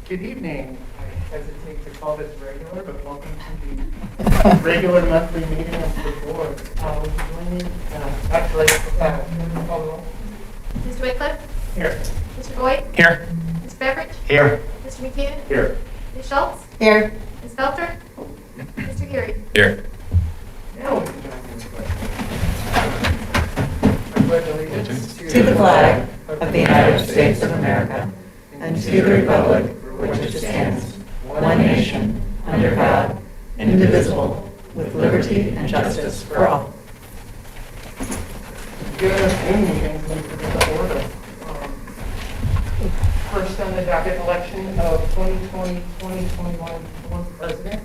Good evening. I hesitate to call this regular, but welcome to the regular monthly meeting of the board. Would you join me? Actually, call the roll. Mr. Wycliffe? Here. Mr. Boyd? Here. Ms. Beveridge? Here. Mr. McKeon? Here. Ms. Schultz? Here. Ms. Felter? Mr. Geary? Here. Now we can join in the pledge. I pledge allegiance To the flag of the United States of America and to the republic for which it stands, one nation, under God, indivisible, with liberty and justice for all. Good evening, meetings of the order. First on the docket, election of 2020-2021 board president.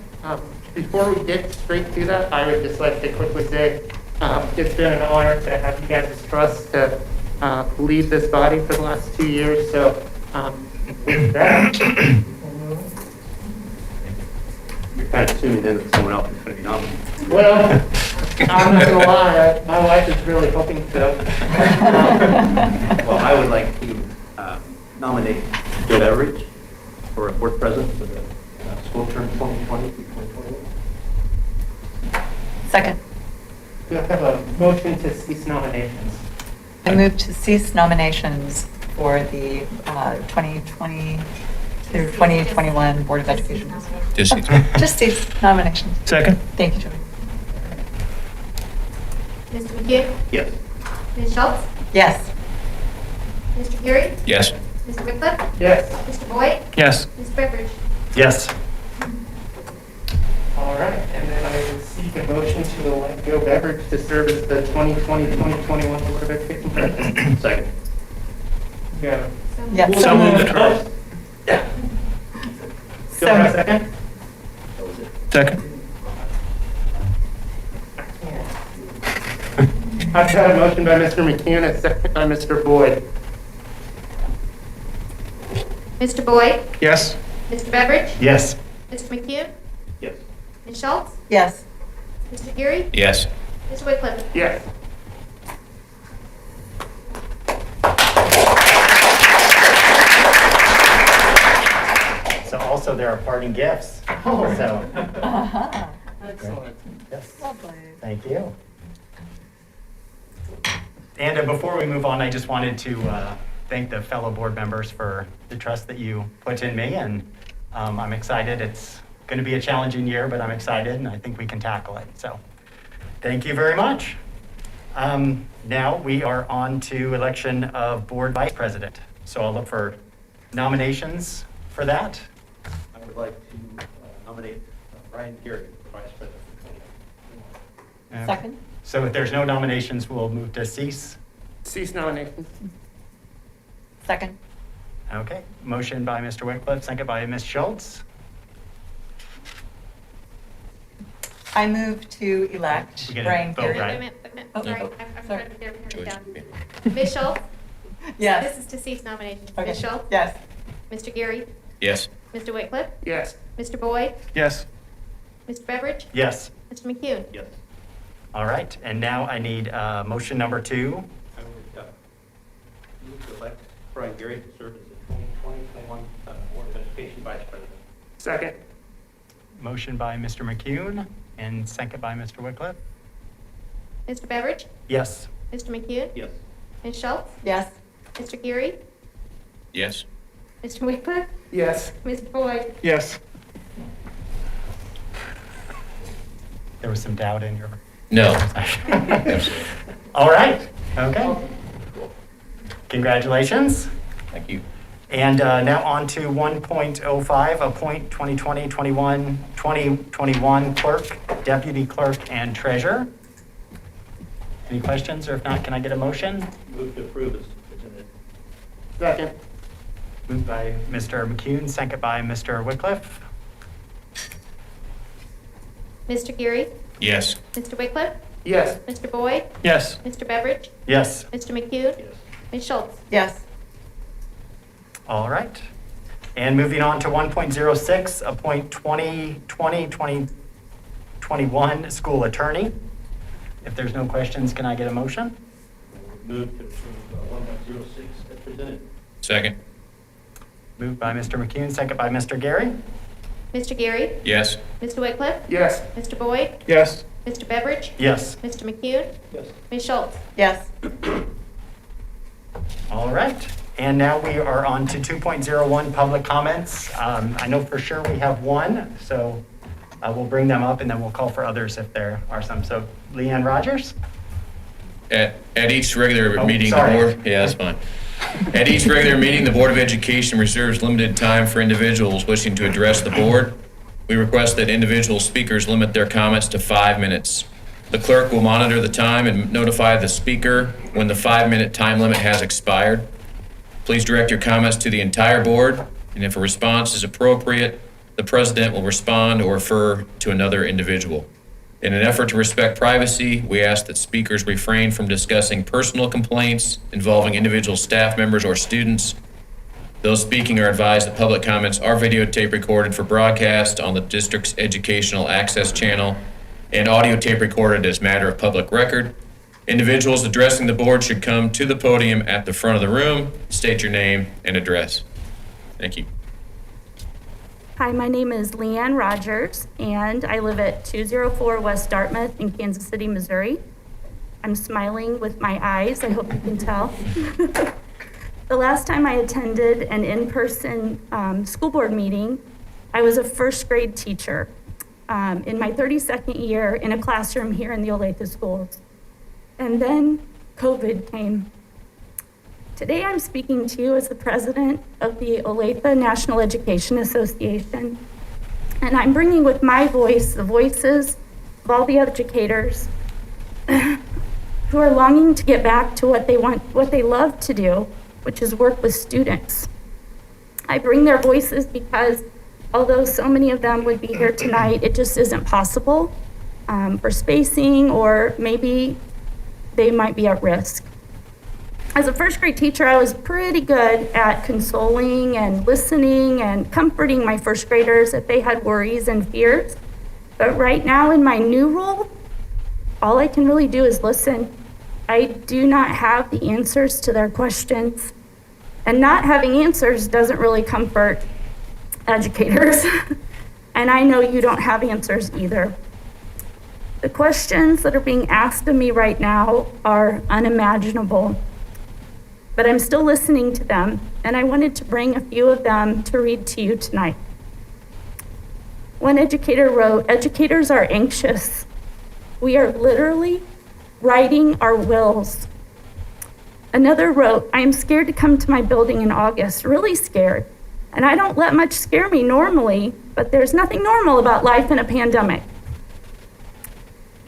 Before we get straight to that, I would just like to quickly say it's been an honor to have you guys' trust to lead this body for the last 2 years. So with that, You're kind of assuming then that someone else is going to be nominated. well, I'm not gonna lie, my wife is really hoping to. Well, I would like to nominate Joe Everidge for board president for the school term 2020 through 2021. Second, We have a motion to cease nominations. I move to cease nominations for the 2020 through 2021 Board of Education. Just cease. Just cease nominations. Second. Thank you, Joey. Mr. McKeon? Yes. Ms. Schultz? Yes. Mr. Geary? Yes. Mr. Wycliffe? Yes. Mr. Boyd? Yes. Ms. Beveridge? Yes. All right, and then I would seek a motion to elect Joe Beveridge to serve as the 2020-2021 Board of Education president. Second. Yeah. Yes. Who So moved moved. first? Still have a second? That was it. Second. I've got a motion by Mr. McKeon, a second by Mr. Boyd. Mr. Boyd? Yes. Mr. Beveridge? Yes. Mr. McKeon? Yes. Ms. Schultz? Yes. Mr. Geary? Yes. Mr. Wycliffe? Yes. So also there are parting gifts. So, Excellent. yes, Lovely. thank you. And before we move on, I just wanted to thank the fellow board members for the trust that you put in me. And I'm excited. It's going to be a challenging year, but I'm excited and I think we can tackle it. So thank you very much. Now we are on to election of board vice president. So I'll look for nominations for that. I would like to nominate Brian Gary for vice president for 2021. Second? So if there's no nominations, we'll move to cease. Cease nominations. Second? Okay, motion by Mr. Wycliffe, second by Ms. Schultz. I move to elect We get a Brian vote, Carey. right? Wait a minute. Oh, Sorry, oh, I'm sorry. trying to get everything George. down. Ms. Schultz? Yes. This is to cease nominations. Okay. Ms. Schultz? Yes. Mr. Geary? Yes. Mr. Wycliffe? Yes. Mr. Boyd? Yes. Mr. Beveridge? Yes. Mr. McKeon? Yes. All right, and now I need motion number 2. I would move to elect Brian Gary to serve as the 2020-21 Board of Education vice president. Second. Motion by Mr. McCune and second by Mr. Wycliffe. Mr. Beveridge? Yes. Mr. McKeon? Yes. Ms. Schultz? Yes. Mr. Geary? Yes. Mr. Wycliffe? Yes. Mr. Boyd? Yes. There was some doubt in your... No. All right, okay. Congratulations. Thank you. And now on to 1.05, appoint 2020 clerk, deputy clerk, and treasurer. Any questions, or if not, can I get a motion? Move to approve as presented. Second. Moved by Mr. McCune, second by Mr. Wycliffe. Mr. Geary? Yes. Mr. Wycliffe? Yes. Mr. Boyd? Yes. Mr. Beveridge? Yes. Mr. McHugh? Yes. Ms. Schultz? Yes. All right. And moving on to 1.06, appoint 2020-2021 school attorney. If there's no questions, can I get a motion? Move to approve 1.06 as presented. Second. Moved by Mr. McCune, second by Mr. Gary. Mr. Gary, Yes. Mr. Wycliffe, Yes. Mr. Boyd, Yes. Mr. Beveridge, Yes. Mr. McCune, Yes. Ms. Schultz. Yes. All right. And now we are on to 2.01 public comments. I know for sure we have one, so we'll bring them up and then we'll call for others if there are some. So Leanne Rogers? At each regular Oh, meeting, the sorry. board, yeah, that's fine. At each regular meeting, the Board of Education reserves limited time for individuals wishing to address the board. We request that individual speakers limit their comments to 5 minutes. The clerk will monitor the time and notify the speaker when the 5-minute time limit has expired. Please direct your comments to the entire board, and if a response is appropriate, the president will respond or refer to another individual. In an effort to respect privacy, we ask that speakers refrain from discussing personal complaints involving individual staff members or students. Those speaking are advised that public comments are videotape recorded for broadcast on the district's educational access channel and audio tape recorded as matter of public record. Individuals addressing the board should come to the podium at the front of the room, state your name and address. Thank you. Hi, my name is Leanne Rogers, and I live at 204 West Dartmouth in Kansas City, Missouri. I'm smiling with my eyes, I hope you can tell. The last time I attended an in-person school board meeting, I was a first grade teacher in my 32nd year in a classroom here in the Olathe schools. And then COVID came. Today I'm speaking to you as the president of the Olathe National Education Association, and I'm bringing with my voice the voices of all the educators who are longing to get back to what they love to do, which is work with students. I bring their voices because although so many of them would be here tonight, it just isn't possible for spacing, or maybe they might be at risk. As a first grade teacher, I was pretty good at consoling and listening and comforting my first graders if they had worries and fears. But right now in my new role, all I can really do is listen. I do not have the answers to their questions. And not having answers doesn't really comfort educators. And I know you don't have answers either. The questions that are being asked of me right now are unimaginable. But I'm still listening to them, and I wanted to bring a few of them to read to you tonight. One educator wrote, "Educators are anxious. We are literally writing our wills." Another wrote, "I am scared to come to my building in August, really scared. And I don't let much scare me normally, but there's nothing normal about life in a pandemic."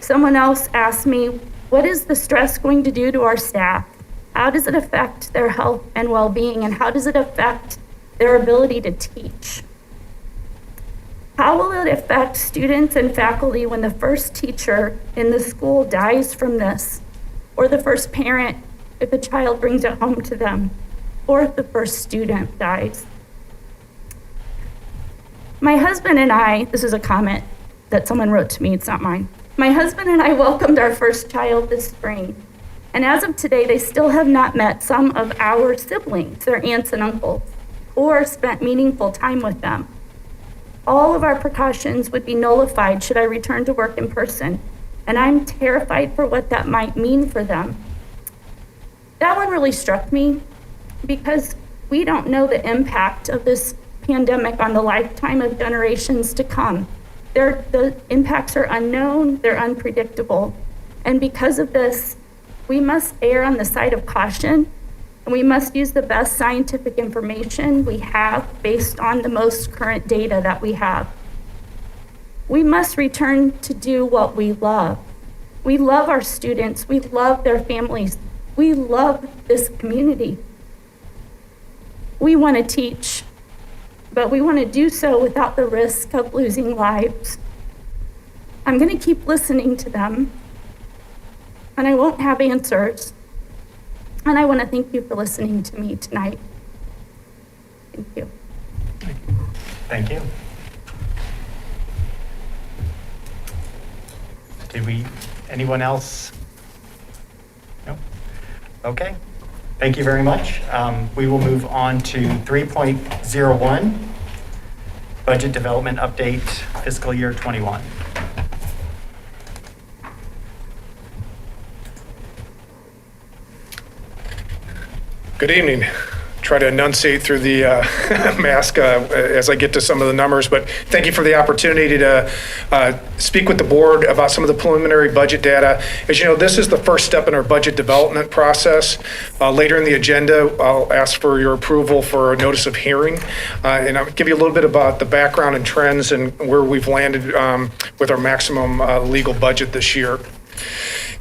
Someone else asked me, "What is the stress going to do to our staff? How does it affect their health and well-being, and how does it affect their ability to teach? How will it affect students and faculty when the first teacher in the school dies from this, or the first parent if a child brings it home to them, or if the first student dies?" My husband and I, this is a comment that someone wrote to me, it's not mine. My husband and I welcomed our first child this spring. And as of today, they still have not met some of our siblings, their aunts and uncles, or spent meaningful time with them. All of our precautions would be nullified should I return to work in person, and I'm terrified for what that might mean for them. That one really struck me because we don't know the impact of this pandemic on the lifetime of generations to come. The impacts are unknown, they're unpredictable, and because of this, we must err on the side of caution, and we must use the best scientific information we have based on the most current data that we have. We must return to do what we love. We love our students, we love their families, we love this community. We want to teach, but we want to do so without the risk of losing lives. I'm going to keep listening to them, and I won't have answers. And I want to thank you for listening to me tonight. Thank you. Thank you. Anyone else? No? Okay. Thank you very much. We will move on to 3.01, Budget Development Update Fiscal Year 21. Good evening. Try to enunciate through the mask as I get to some of the numbers, but thank you for the opportunity to speak with the board about some of the preliminary budget data. As you know, this is the first step in our budget development process. Later in the agenda, I'll ask for your approval for a notice of hearing, and I'll give you a little bit about the background and trends and where we've landed with our maximum legal budget this year.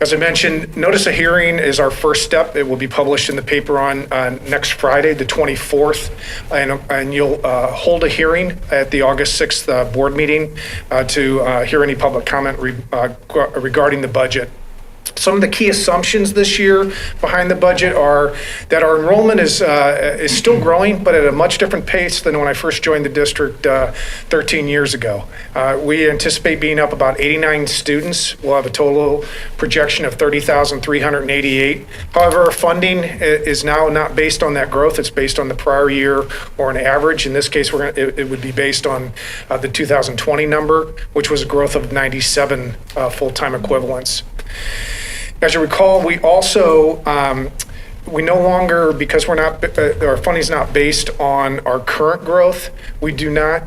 As I mentioned, notice of hearing is our first step. It will be published in the paper on next Friday, the 24th, and you'll hold a hearing at the August 6th board meeting to hear any public comment regarding the budget. Some of the key assumptions this year behind the budget are that our enrollment is still growing, but at a much different pace than when I first joined the district 13 years ago. We anticipate being up about 89 students. We'll have a total projection of 30,388. However, our funding is now not based on that growth. It's based on the prior year or an average. In this case, it would be based on the 2020 number, which was a growth of 97 full-time equivalents. As you recall, we also, we no longer, because our funding is not based on our current growth, we do not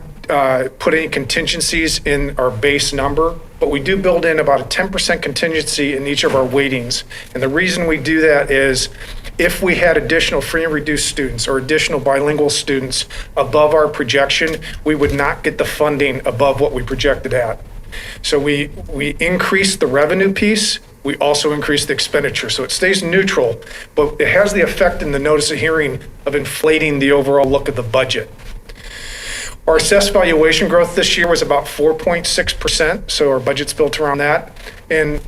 put any contingencies in our base number, but we do build in about a 10% contingency in each of our weightings. And the reason we do that is if we had additional free and reduced students or additional bilingual students above our projection, we would not get the funding above what we projected at. So we increase the revenue piece. We also increase the expenditure. So it stays neutral, but it has the effect in the notice of hearing of inflating the overall look of the budget. Our assessed valuation growth this year was about 4.6%, so our budget's built around that. And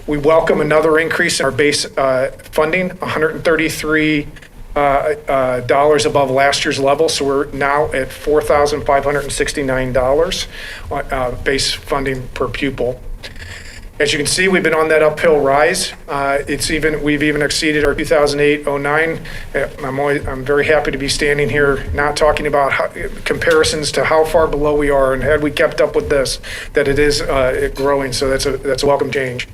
we welcome another increase in our base funding, $133 above last year's level, so we're now at $4,569 base funding per pupil. As you can see, we've been on that uphill rise. We've even exceeded our 2008-09. I'm very happy to be standing here not talking about comparisons to how far below we are, and had we kept up with this, that it is growing. So that's a welcome change.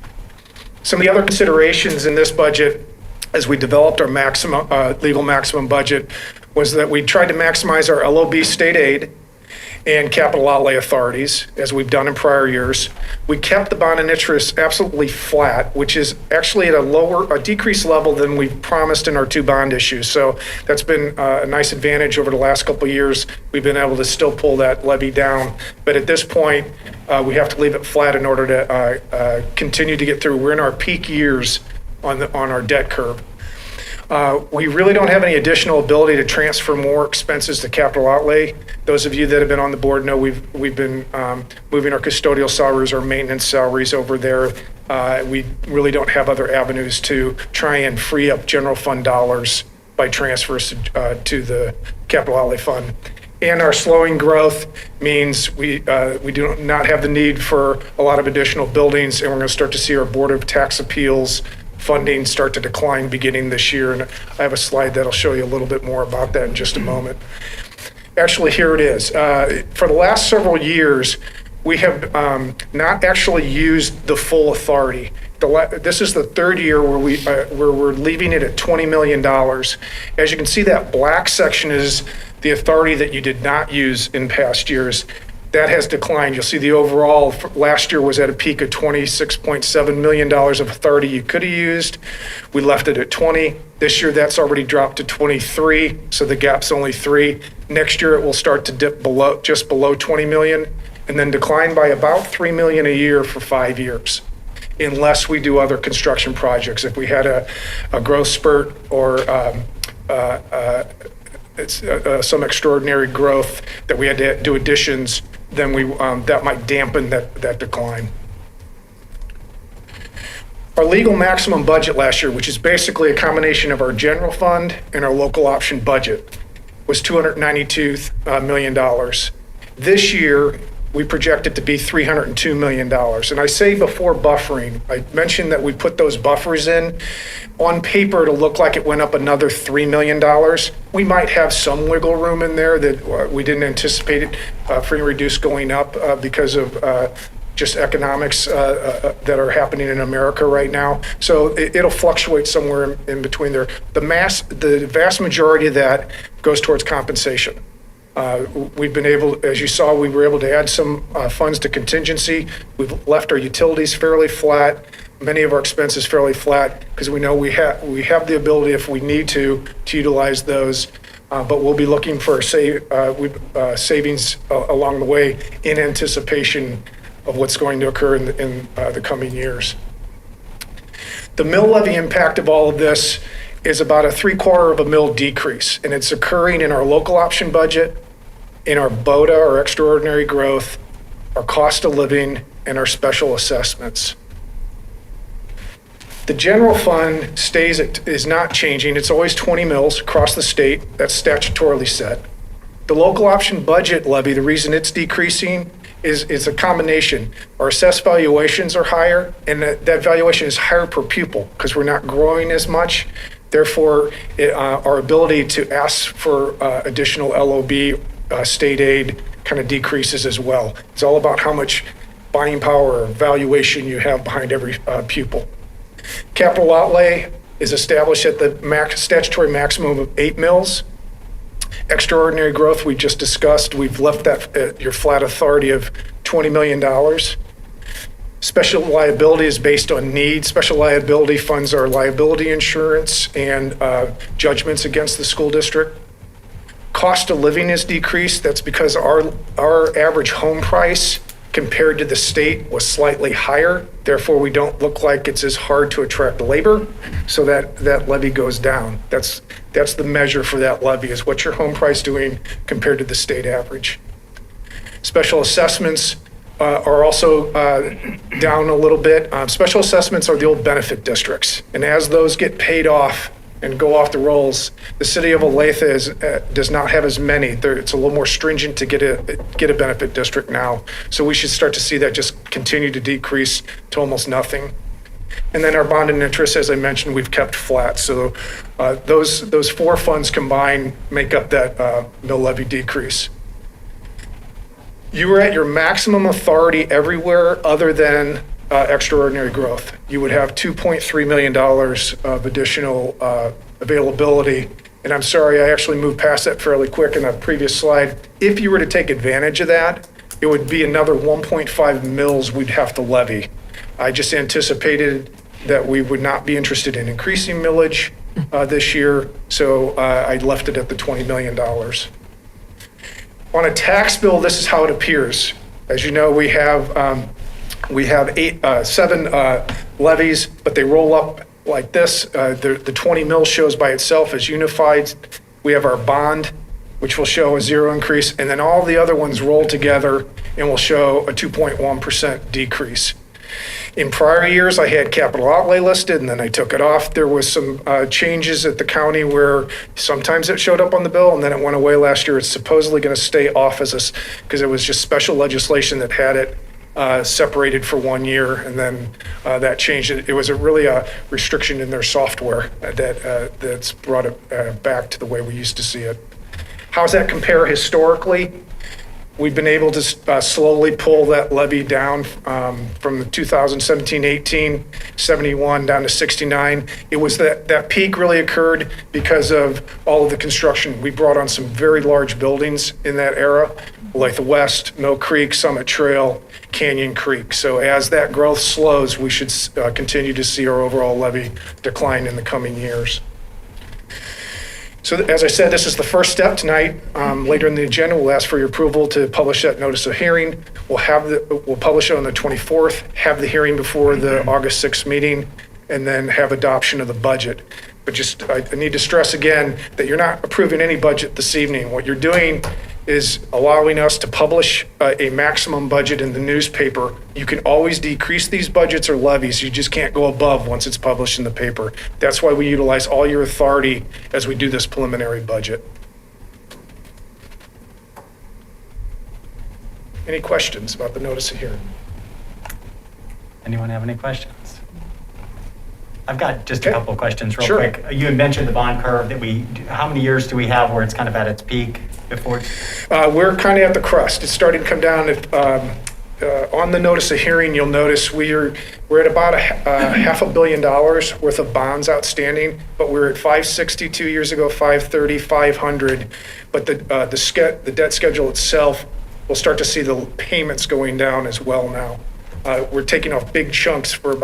Some of the other considerations in this budget, as we developed our legal maximum budget, was that we tried to maximize our LOB state aid and capital outlay authorities, as we've done in prior years. We kept the bond and interest absolutely flat, which is actually at a decreased level than we promised in our two bond issues. So that's been a nice advantage over the last couple of years. We've been able to still pull that levy down. But at this point, we have to leave it flat in order to continue to get through. We're in our peak years on our debt curve. We really don't have any additional ability to transfer more expenses to capital outlay. Those of you that have been on the board know we've been moving our custodial salaries, our maintenance salaries over there. We really don't have other avenues to try and free up general fund dollars by transfers to the capital outlay fund. And our slowing growth means we do not have the need for a lot of additional buildings, and we're going to start to see our Board of Tax Appeals funding start to decline beginning this year. And I have a slide that'll show you a little bit more about that in just a moment. Actually, here it is. For the last several years, we have not actually used the full authority. This is the third year where we're leaving it at $20 million. As you can see, that black section is the authority that you did not use in past years. That has declined. You'll see the overall last year was at a peak of $26.7 million of authority you could have used. We left it at 20. This year, that's already dropped to 23, so the gap's only 3. Next year, it will start to dip just below 20 million, and then decline by about 3 million a year for 5 years, unless we do other construction projects. If we had a growth spurt or some extraordinary growth that we had to do additions, then that might dampen that decline. Our legal maximum budget last year, which is basically a combination of our general fund and our local option budget, was $292 million. This year, we project it to be $302 million. And I say before buffering, I mentioned that we put those buffers in. On paper, it'll look like it went up another $3 million. We might have some wiggle room in there that we didn't anticipate it free and reduced going up because of just economics that are happening in America right now. So it'll fluctuate somewhere in between there. The vast majority of that goes towards compensation. We've been able, as you saw, we were able to add some funds to contingency. We've left our utilities fairly flat, many of our expenses fairly flat, because we know we have the ability, if we need to utilize those. But we'll be looking for savings along the way in anticipation of what's going to occur in the coming years. The mill levy impact of all of this is about a 3/4 of a mill decrease, and it's occurring in our local option budget, in our BOTA, or extraordinary growth, our cost of living, and our special assessments. The general fund is not changing. It's always 20 mills across the state. That's statutorily set. The local option budget levy, the reason it's decreasing is a combination. Our assessed valuations are higher, and that valuation is higher per pupil because we're not growing as much. Therefore, our ability to ask for additional LOB, state aid, kind of decreases as well. It's all about how much buying power or valuation you have behind every pupil. Capital outlay is established at the statutory maximum of 8 mills. Extraordinary growth we just discussed, we've left that at your flat authority of $20 million. Special liability is based on need. Special liability funds our liability insurance and judgments against the school district. Cost of living is decreased. That's because our average home price compared to the state was slightly higher. Therefore, we don't look like it's as hard to attract labor. So that levy goes down. That's the measure for that levy, is what's your home price doing compared to the state average. Special assessments are also down a little bit. Special assessments are the old benefit districts. And as those get paid off and go off the rolls, the city of Olathe does not have as many. It's a little more stringent to get a benefit district now. So we should start to see that just continue to decrease to almost nothing. And then our bond and interest, as I mentioned, we've kept flat. So those 4 funds combined make up that mill levy decrease. You were at your maximum authority everywhere other than extraordinary growth. You would have $2.3 million of additional availability. And I'm sorry, I actually moved past that fairly quick in the previous slide. If you were to take advantage of that, it would be another 1.5 mills we'd have to levy. I just anticipated that we would not be interested in increasing millage this year, so I left it at the $20 million. On a tax bill, this is how it appears. As you know, we have 7 levies, but they roll up like this. The 20 mil shows by itself as unified. We have our bond, which will show a 0 increase, and then all the other ones roll together and will show a 2.1% decrease. In prior years, I had capital outlay listed, and then I took it off. There was some changes at the county where sometimes it showed up on the bill, and then it went away last year. It's supposedly going to stay off as because it was just special legislation that had it separated for 1 year, and then that changed it. It was really a restriction in their software that's brought it back to the way we used to see it. How does that compare historically? We've been able to slowly pull that levy down from 2017-18, 71 down to 69. It was that peak really occurred because of all of the construction. We brought on some very large buildings in that era, like the West, Mill Creek, Summit Trail, Canyon Creek. So as that growth slows, we should continue to see our overall levy decline in the coming years. So as I said, this is the first step tonight. Later in the agenda, we'll ask for your approval to publish that notice of hearing. We'll publish it on the 24th, have the hearing before the August 6th meeting, and then have adoption of the budget. But just, I need to stress again that you're not approving any budget this evening. What you're doing is allowing us to publish a maximum budget in the newspaper. You can always decrease these budgets or levies. You just can't go above once it's published in the paper. That's why we utilize all your authority as we do this preliminary budget. Any questions about the notice of hearing? Anyone have any questions? I've got just a Okay. couple of questions real Sure. quick. You had mentioned the bond curve that how many years do we have where it's kind of at its peak before it's, We're kind of at the crust. It's starting to come down. On the notice of hearing, you'll notice we're at about $500 million worth of bonds outstanding, but we're at 560 2 years ago, 530, 500. But the debt schedule itself, we'll start to see the payments going down as well now. We're taking off big chunks we're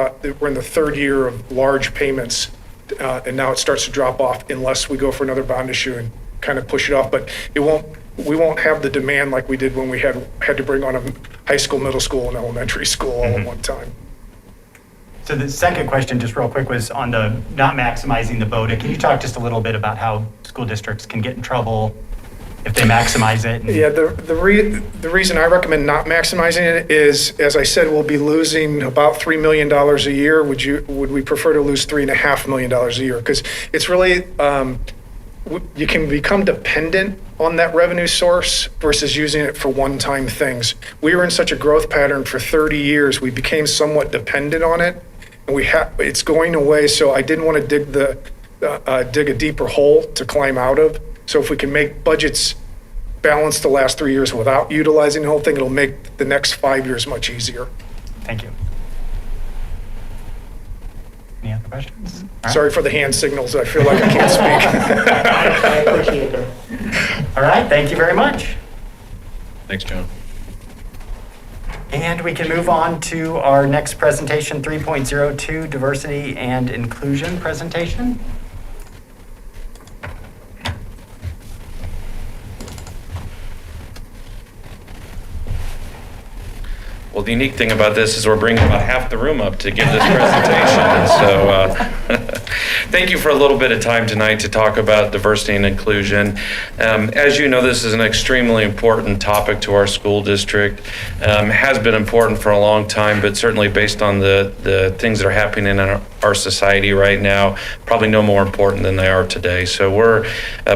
in the third year of large payments, and now it starts to drop off unless we go for another bond issue and kind of push it off. But we won't have the demand like we did when we had to bring on a high school, middle school, and elementary school all at one time. so the second question, just real quick, was on the not maximizing the BOTA. Can you talk just a little bit about how school districts can get in trouble if they maximize it? Yeah, the reason I recommend not maximizing it is, as I said, we'll be losing about $3 million a year. Would we prefer to lose $3.5 million a year? Because it's really, you can become dependent on that revenue source versus using it for one-time things. We were in such a growth pattern for 30 years, we became somewhat dependent on it, and it's going away, so I didn't want to dig a deeper hole to climb out of. So if we can make budgets balance the last 3 years without utilizing the whole thing, it'll make the next 5 years much easier. Thank you. Any other questions? All right. Sorry for the hand signals, I feel like I can't speak. I appreciate that. All right, thank you very much. Thanks, John. And we can move on to our next presentation, 3.02, Diversity and Inclusion presentation. Well, the unique thing about this is we're bringing about half the room up to give this presentation. And so thank you for a little bit of time tonight to talk about diversity and inclusion. As you know, this is an extremely important topic to our school district. Has been important for a long time, but certainly based on the things that are happening in our society right now, probably no more important than they are today. So we're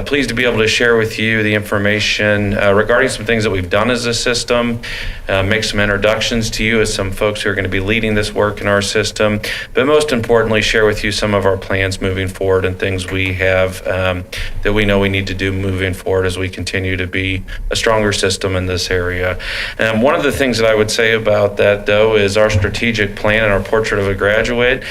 pleased to be able to share with you the information regarding some things that we've done as a system, make some introductions to you as some folks who are going to be leading this work in our system, but most importantly, share with you some of our plans moving forward and things we have that we know we need to do moving forward as we continue to be a stronger system in this area. One of the things that I would say about that, though, is our strategic plan and our portrait of a graduate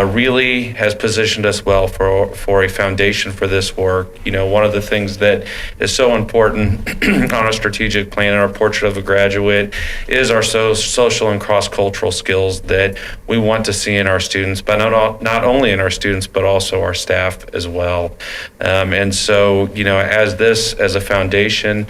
really has positioned us well for a foundation for this work. You know, one of the things that is so important on a strategic plan and our portrait of a graduate is our social and cross-cultural skills that we want to see in our students, but not only in our students, but also our staff as well. And so, you know, as a foundation,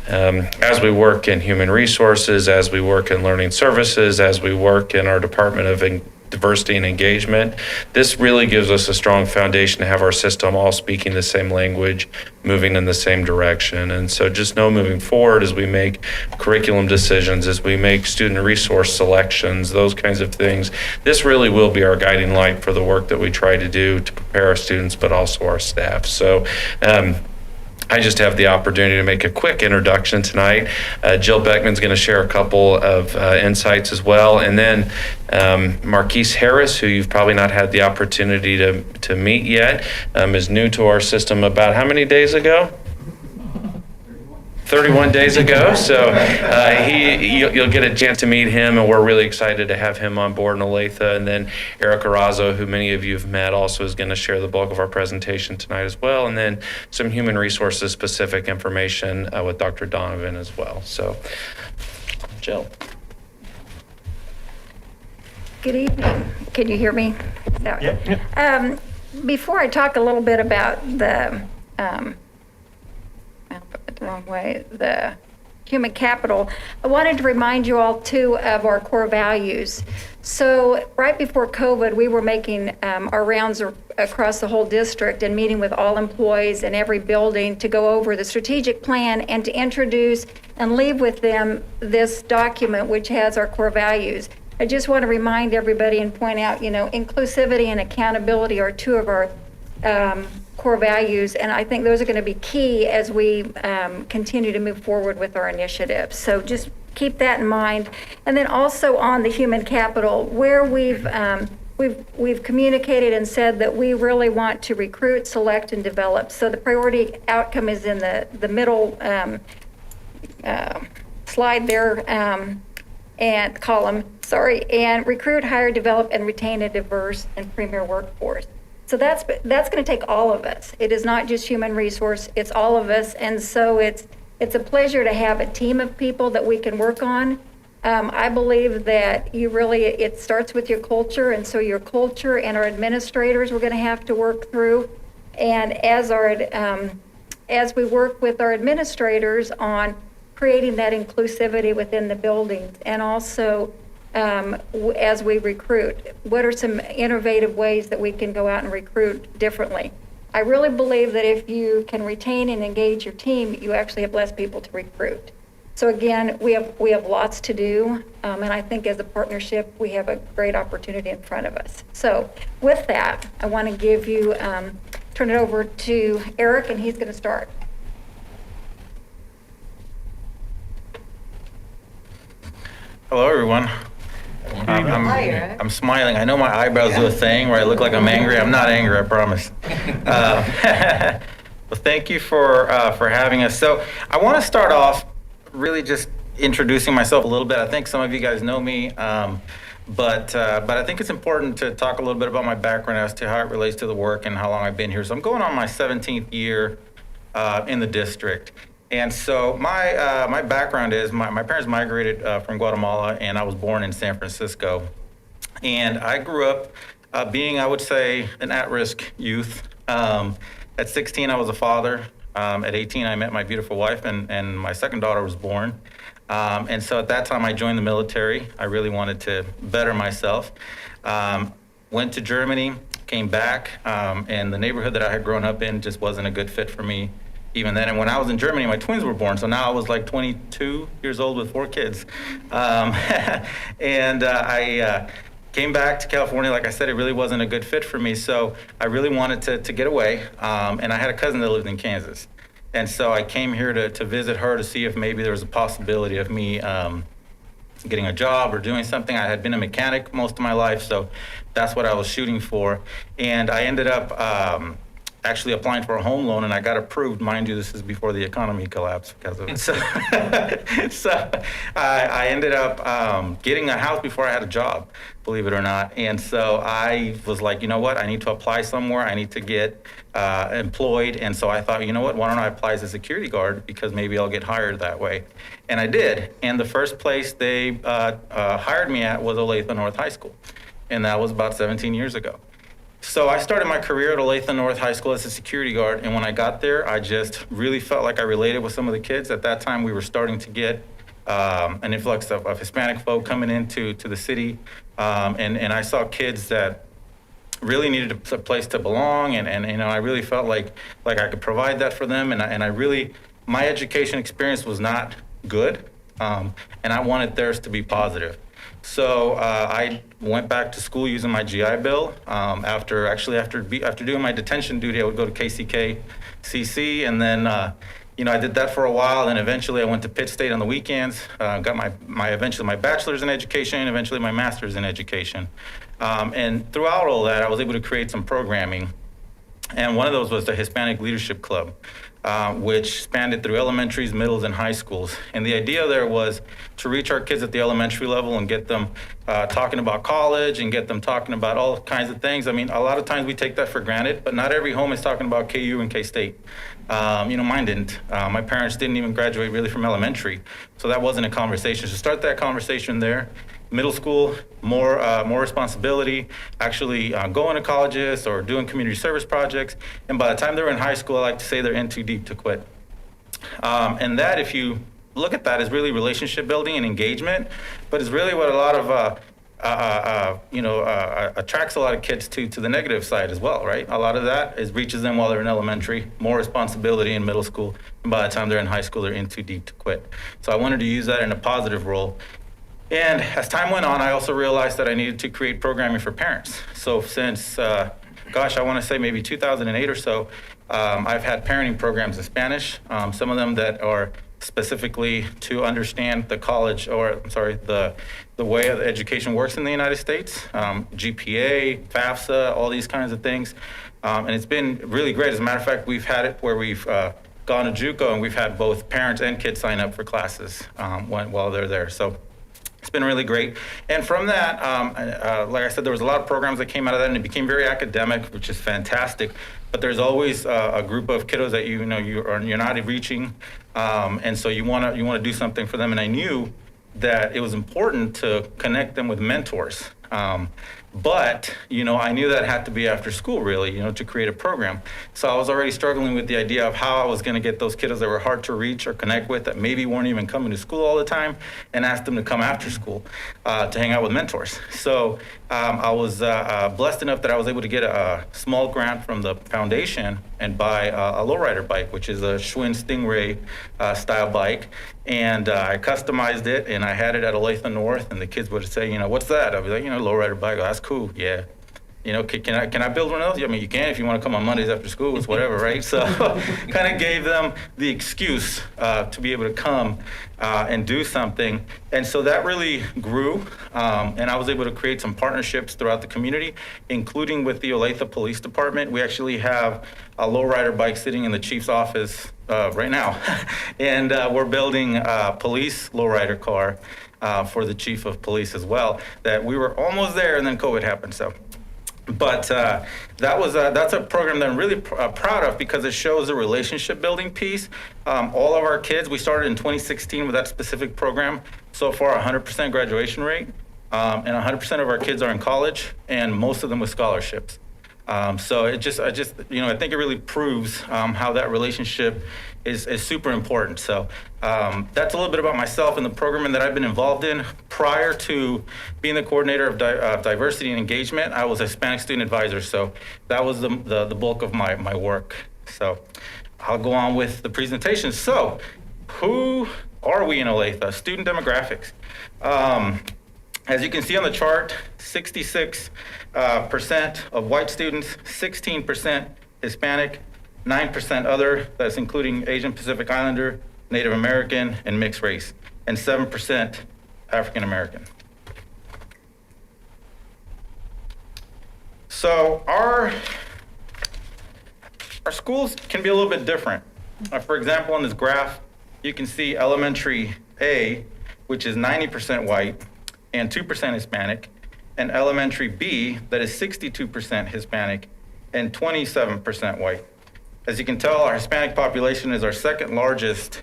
as we work in human resources, as we work in learning services, as we work in our Department of Diversity and Engagement, this really gives us a strong foundation to have our system all speaking the same language, moving in the same direction. And so just know moving forward as we make curriculum decisions, as we make student resource selections, those kinds of things, this really will be our guiding light for the work that we try to do to prepare our students, but also our staff. So I just have the opportunity to make a quick introduction tonight. Jill Beckman's going to share a couple of insights as well. And then Marquise Harris, who you've probably not had the opportunity to meet yet, is new to our system about how many days ago? 31 days ago. So you'll get a chance to meet him, and we're really excited to have him on board in Olathe. And then Eric Arazo, who many of you have met, also is going to share the bulk of our presentation tonight as well. And then some human resources specific information with Dr. Donovan as well. So, Jill. Good evening. Can you hear me? No. Yep. Before I talk a little bit about I'll put it the wrong way, the human capital, I wanted to remind you all too of our core values. So right before COVID, we were making our rounds across the whole district and meeting with all employees in every building to go over the strategic plan and to introduce and leave with them this document which has our core values. I just want to remind everybody and point out, you know, inclusivity and accountability are two of our core values, and I think those are going to be key as we continue to move forward with our initiatives. So just keep that in mind. And then also on the human capital, where we've communicated and said that we really want to recruit, select, and develop. So the priority outcome is in the middle slide there, and column, sorry, and recruit, hire, develop, and retain a diverse and premier workforce. So that's going to take all of us. It is not just human resource, it's all of us. And so it's a pleasure to have a team of people that we can work on. I believe that it starts with your culture, and so your culture and our administrators we're going to have to work through. And as we work with our administrators on creating that inclusivity within the buildings, and also as we recruit, what are some innovative ways that we can go out and recruit differently? I really believe that if you can retain and engage your team, you actually have less people to recruit. So again, we have lots to do, and I think as a partnership, we have a great opportunity in front of us. So with that, I want to turn it over to Eric, and he's going to start. Hello, everyone. I'm smiling. I know my eyebrows do a thing where I look like I'm angry. I'm not angry, I promise. Well, thank you for having us. So I want to start off really just introducing myself a little bit. I think some of you guys know me, but I think it's important to talk a little bit about my background as to how it relates to the work and how long I've been here. So I'm going on my 17th year in the district. And so my background is my parents migrated from Guatemala, and I was born in San Francisco. And I grew up being, I would say, an at-risk youth. At 16, I was a father. At 18, I met my beautiful wife, and my second daughter was born. And so at that time, I joined the military. I really wanted to better myself. Went to Germany, came back, and the neighborhood that I had grown up in just wasn't a good fit for me even then. And when I was in Germany, my twins were born. So now I was like 22 years old with 4 kids. And I came back to California. Like I said, it really wasn't a good fit for me. So I really wanted to get away. And I had a cousin that lived in Kansas. And so I came here to visit her to see if maybe there was a possibility of me getting a job or doing something. I had been a mechanic most of my life, so that's what I was shooting for. And I ended up actually applying for a home loan, and I got approved. Mind you, this is before the economy collapsed because of it. So I ended up getting a house before I had a job, believe it or not. And so I was like, you know what? I need to apply somewhere. I need to get employed. And so I thought, you know what? Why don't I apply as a security guard, because maybe I'll get hired that way. And I did. And the first place they hired me at was Olathe North High School. And that was about 17 years ago. So I started my career at Olathe North High School as a security guard, and when I got there, I just really felt like I related with some of the kids. At that time, we were starting to get an influx of Hispanic folk coming into the city, and I saw kids that really needed a place to belong, and you know, I really felt like I could provide that for them, and I really, my education experience was not good, and I wanted theirs to be positive. So I went back to school using my GI Bill. After doing my detention duty, I would go to KCK, CC, and then I did that for a while. And eventually, I went to Pitt State on the weekends. Got eventually my bachelor's in education, and eventually my master's in education. And throughout all that, I was able to create some programming. And one of those was the Hispanic Leadership Club, which spanned through elementaries, middles, and high schools. And the idea there was to reach our kids at the elementary level and get them talking about college and get them talking about all kinds of things. I mean, a lot of times we take that for granted, but not every home is talking about KU and K-State. Mine didn't. My parents didn't even graduate really from elementary, so that wasn't a conversation. So start that conversation there. Middle school, more responsibility, actually going to colleges or doing community service projects. And by the time they're in high school, I like to say they're in too deep to quit. And that, if you look at that, is really relationship building and engagement, but it's really what a lot of attracts a lot of kids to the negative side as well, right? A lot of that reaches them while they're in elementary, more responsibility in middle school, and by the time they're in high school, they're in too deep to quit. So I wanted to use that in a positive role. And as time went on, I also realized that I needed to create programming for parents. So since, I want to say maybe 2008 or so, I've had parenting programs in Spanish, some of them that are specifically to understand the college, or I'm sorry, the way the education works in the United States, GPA, FAFSA, all these kinds of things. And it's been really great. As a matter of fact, we've had it where we've gone to JUCO and we've had both parents and kids sign up for classes while they're there. So it's been really great. And from that, like I said, there was a lot of programs that came out of that, and it became very academic, which is fantastic. But there's always a group of kiddos that you're not reaching, and so you want to do something for them. And I knew that it was important to connect them with mentors. But, I knew that had to be after school, really, to create a program. So I was already struggling with the idea of how I was going to get those kiddos that were hard to reach or connect with, that maybe weren't even coming to school all the time, and ask them to come after school to hang out with mentors. So I was blessed enough that I was able to get a small grant from the foundation and buy a lowrider bike, which is a Schwinn Stingray style bike. And I customized it, and I had it at Olathe North, and the kids would say, what's that? I'd be like, lowrider bike. Oh, that's cool. Yeah. Can I build one of those? I mean, you can if you want to come on Mondays after school. It's whatever, right? So kind of gave them the excuse to be able to come and do something. And so that really grew, and I was able to create some partnerships throughout the community, including with the Olathe Police Department. We actually have a lowrider bike sitting in the chief's office right now. And we're building a police lowrider car for the chief of police as well, that we were almost there, and then COVID happened. But that's a program that I'm really proud of, because it shows the relationship building piece. All of our kids, we started in 2016 with that specific program. So far, 100% graduation rate, and 100% of our kids are in college, and most of them with scholarships. So I think it really proves how that relationship is super important. So that's a little bit about myself and the program that I've been involved in. Prior to being the coordinator of diversity and engagement, I was a Hispanic student advisor. So that was the bulk of my work. So I'll go on with the presentation. So who are we in Olathe? Student demographics. As you can see on the chart, 66% of white students, 16% Hispanic, 9% other, that's including Asian Pacific Islander, Native American, and mixed race, and 7% African American. So our schools can be a little bit different. For example, on this graph, you can see elementary A, which is 90% white and 2% Hispanic, and elementary B, that is 62% Hispanic and 27% white. As you can tell, our Hispanic population is our second largest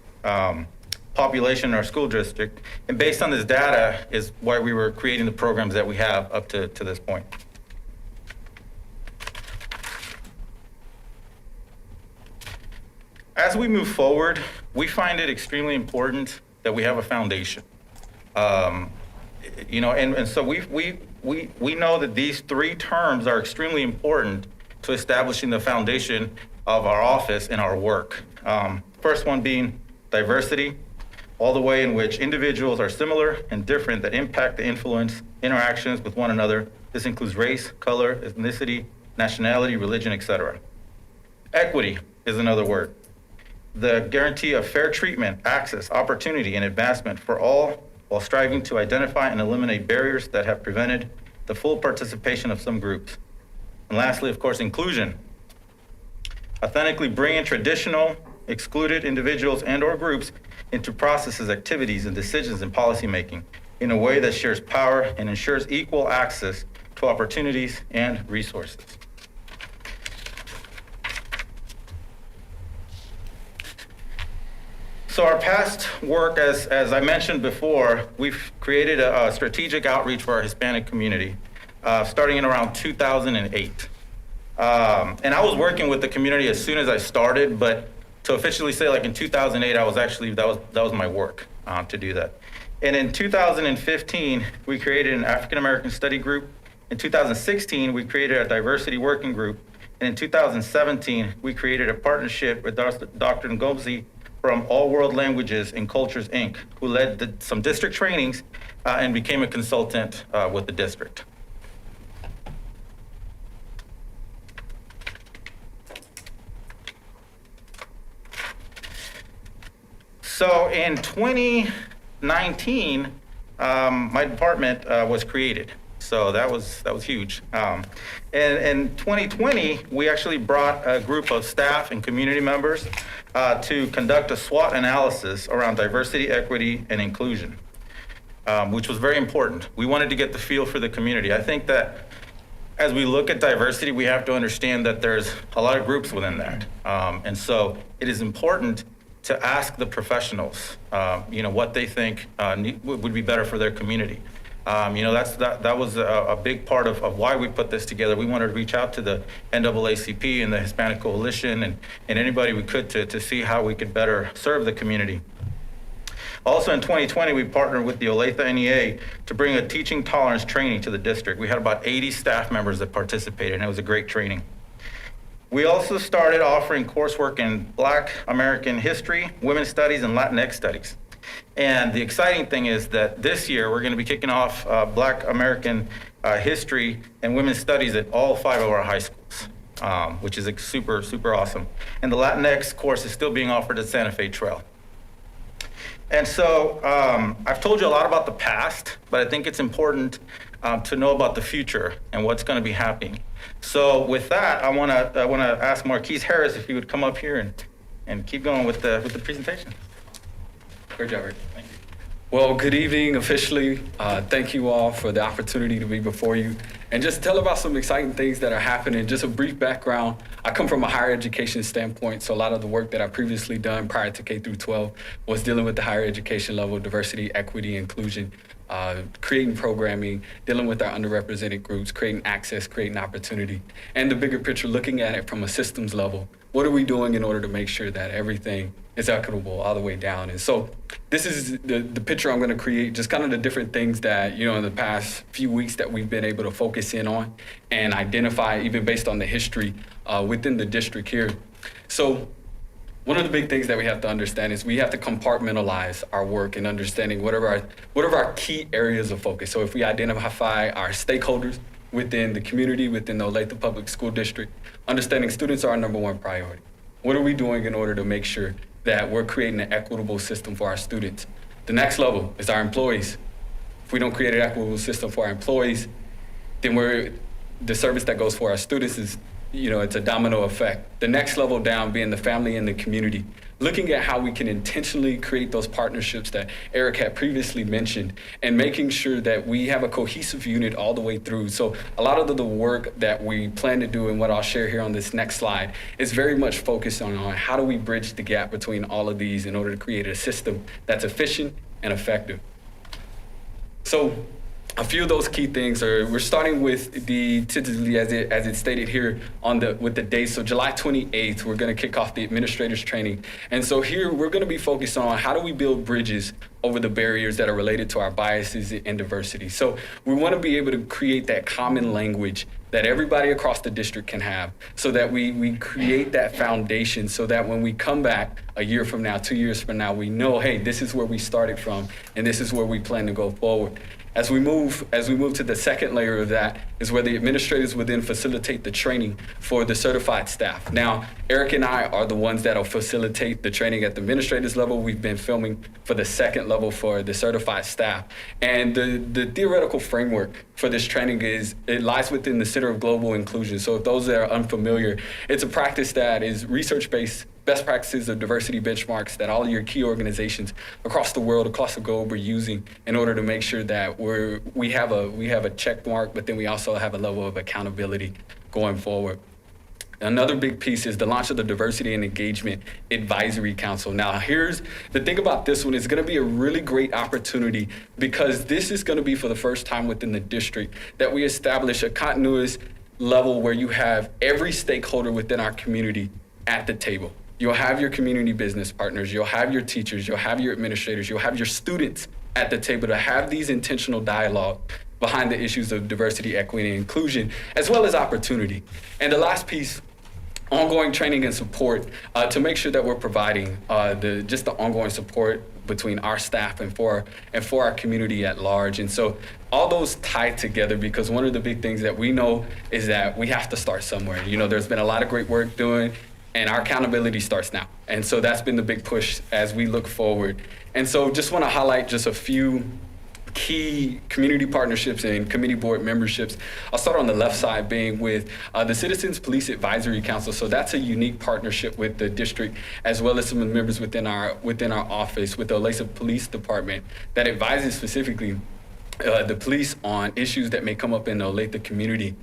population in our school district, and based on this data is why we were creating the programs that we have up to this point. As we move forward, we find it extremely important that we have a foundation. And so we know that these three terms are extremely important to establishing the foundation of our office and our work. First one being diversity, all the way in which individuals are similar and different that impact the influence interactions with one another. This includes race, color, ethnicity, nationality, religion, etc. Equity is another word. The guarantee of fair treatment, access, opportunity, and advancement for all, while striving to identify and eliminate barriers that have prevented the full participation of some groups. And lastly, of course, inclusion. Authentically bringing traditional, excluded individuals and/or groups into processes, activities, and decisions in policymaking in a way that shares power and ensures equal access to opportunities and resources. So our past work, as I mentioned before, we've created a strategic outreach for our Hispanic community, starting in around 2008. And I was working with the community as soon as I started, but to officially say, like in 2008, I was actually, that was my work to do that. And in 2015, we created an African American study group. In 2016, we created a diversity working group. And in 2017, we created a partnership with Dr. Ngomzi from All World Languages and Cultures, Inc., who led some district trainings and became a consultant with the district. So in 2019, my department was created. So that was huge. And in 2020, we actually brought a group of staff and community members to conduct a SWOT analysis around diversity, equity, and inclusion, which was very important. We wanted to get the feel for the community. I think that as we look at diversity, we have to understand that there's a lot of groups within that. And so it is important to ask the professionals, what they think would be better for their community. That was a big part of why we put this together. We wanted to reach out to the NAACP and the Hispanic Coalition and anybody we could to see how we could better serve the community. Also in 2020, we partnered with the Olathe NEA to bring a teaching tolerance training to the district. We had about 80 staff members that participated, and it was a great training. We also started offering coursework in Black American history, women's studies, and Latinx studies. And the exciting thing is that this year we're going to be kicking off Black American history and women's studies at all 5 of our high schools, which is super, super awesome. And the Latinx course is still being offered at Santa Fe Trail. And so I've told you a lot about the past, but I think it's important to know about the future and what's going to be happening. So with that, I want to ask Marquise Harris if he would come up here and keep going with the presentation. Great job, Rick. Thank you. Well, good evening officially. Thank you all for the opportunity to be before you and just tell about some exciting things that are happening. Just a brief background. I come from a higher education standpoint, so a lot of the work that I previously done prior to K through 12 was dealing with the higher education level, diversity, equity, inclusion, creating programming, dealing with our underrepresented groups, creating access, creating opportunity, and the bigger picture, looking at it from a systems level. What are we doing in order to make sure that everything is equitable all the way down? And so this is the picture I'm going to create, just kind of the different things that, in the past few weeks that we've been able to focus in on and identify, even based on the history within the district here. So one of the big things that we have to understand is we have to compartmentalize our work and understanding what are our key areas of focus. So if we identify our stakeholders within the community, within the Olathe Public School District, understanding students are our number one priority. What are we doing in order to make sure that we're creating an equitable system for our students? The next level is our employees. If we don't create an equitable system for our employees, then the service that goes for our students is, it's a domino effect. The next level down being the family and the community. Looking at how we can intentionally create those partnerships that Eric had previously mentioned and making sure that we have a cohesive unit all the way through. So a lot of the work that we plan to do and what I'll share here on this next slide is very much focused on how do we bridge the gap between all of these in order to create a system that's efficient and effective. So a few of those key things we're starting with tentatively as it stated here with the date. So July 28th, we're going to kick off the administrators training. And so here we're going to be focused on how do we build bridges over the barriers that are related to our biases and diversity. So we want to be able to create that common language that everybody across the district can have so that we create that foundation so that when we come back a year from now, 2 years from now, we know, hey, this is where we started from and this is where we plan to go forward. As we move to the second layer of that is where the administrators will then facilitate the training for the certified staff. Now, Eric and I are the ones that'll facilitate the training at the administrators level. We've been filming for the second level for the certified staff. And the theoretical framework for this training it lies within the Center of Global Inclusion. So if those that are unfamiliar, it's a practice that is research-based, best practices of diversity benchmarks that all of your key organizations across the world, across the globe are using in order to make sure that we have a check mark, but then we also have a level of accountability going forward. Another big piece is the launch of the Diversity and Engagement Advisory Council. Now, here's the thing about this one. It's going to be a really great opportunity because this is going to be for the first time within the district that we establish a continuous level where you have every stakeholder within our community at the table. You'll have your community business partners, you'll have your teachers, you'll have your administrators, you'll have your students at the table to have these intentional dialogue behind the issues of diversity, equity, and inclusion, as well as opportunity. And the last piece, ongoing training and support to make sure that we're providing the ongoing support between our staff and for our community at large. And so all those tie together because one of the big things that we know is that we have to start somewhere. There's been a lot of great work And our accountability starts now. And so that's been the big push as we look forward. And so just want to highlight just a few key community partnerships and committee board memberships. I'll start on the left side, being with the Citizens Police Advisory Council. So that's a unique partnership with the district, as well as some of the members within our office with the Olathe Police Department that advises specifically the police on issues that may come up in the Olathe community.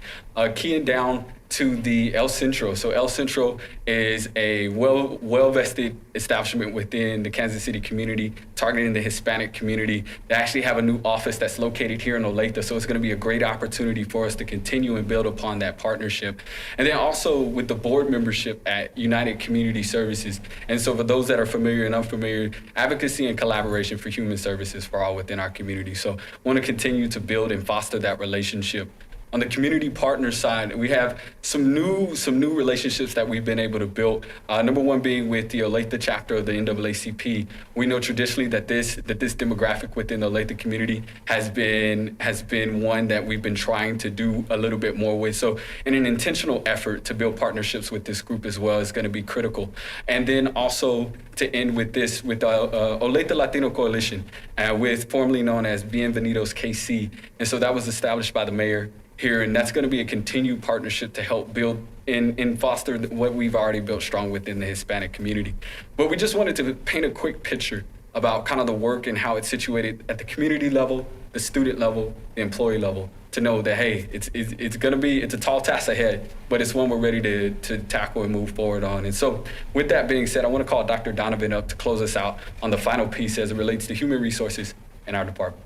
Keying down to the El Centro. So El Centro is a well-vested establishment within the Kansas City community, targeting the Hispanic community. They actually have a new office that's located here in Olathe, so it's going to be a great opportunity for us to continue and build upon that partnership. And then also with the board membership at United Community Services. And so for those that are familiar and unfamiliar, advocacy and collaboration for human services for all within our community. So want to continue to build and foster that relationship. On the community partner side, we have some new relationships that we've been able to build. Number one being with the Olathe chapter of the NAACP. We know traditionally that this demographic within the Olathe community has been one that we've been trying to do a little bit more with. So in an intentional effort to build partnerships with this group as well is going to be critical. And then also to end with this, with the Olathe Latino Coalition, with formerly known as Bienvenidos KC. And so that was established by the mayor here, and that's going to be a continued partnership to help build and foster what we've already built strong within the Hispanic community. But we just wanted to paint a quick picture about kind of the work and how it's situated at the community level, the student level, the employee level, to know that, hey, it's a tall task ahead, but it's one we're ready to tackle and move forward on. And so with that being said, I want to call Dr. Donovan up to close us out on the final piece as it relates to human resources in our department.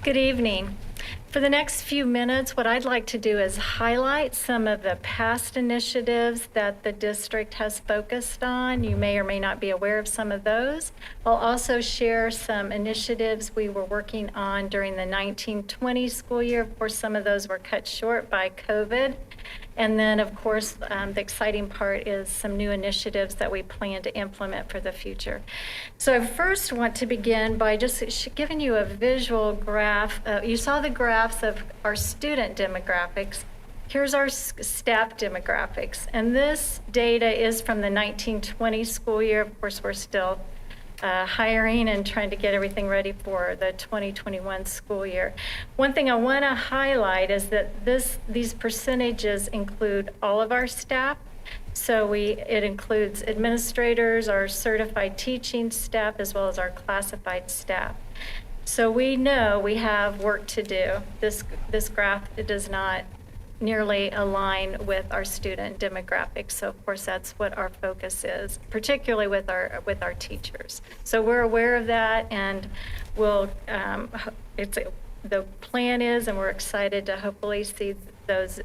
Good evening. For the next few minutes, what I'd like to do is highlight some of the past initiatives that the district has focused on. You may or may not be aware of some of those. I'll also share some initiatives we were working on during the 1920 school year. Of course, some of those were cut short by COVID. And then, of course, the exciting part is some new initiatives that we plan to implement for the future. So I first want to begin by just giving you a visual graph. You saw the graphs of our student demographics. Here's our staff demographics. And this data is from the 1920 school year. Of course, we're still hiring and trying to get everything ready for the 2021 school year. One thing I want to highlight is that these percentages include all of our staff. So it includes administrators, our certified teaching staff, as well as our classified staff. So we know we have work to do. This graph, it does not nearly align with our student demographics. So of course that's what our focus is, particularly with our teachers. So we're aware of that, and we'll the plan is, and we're excited to hopefully see those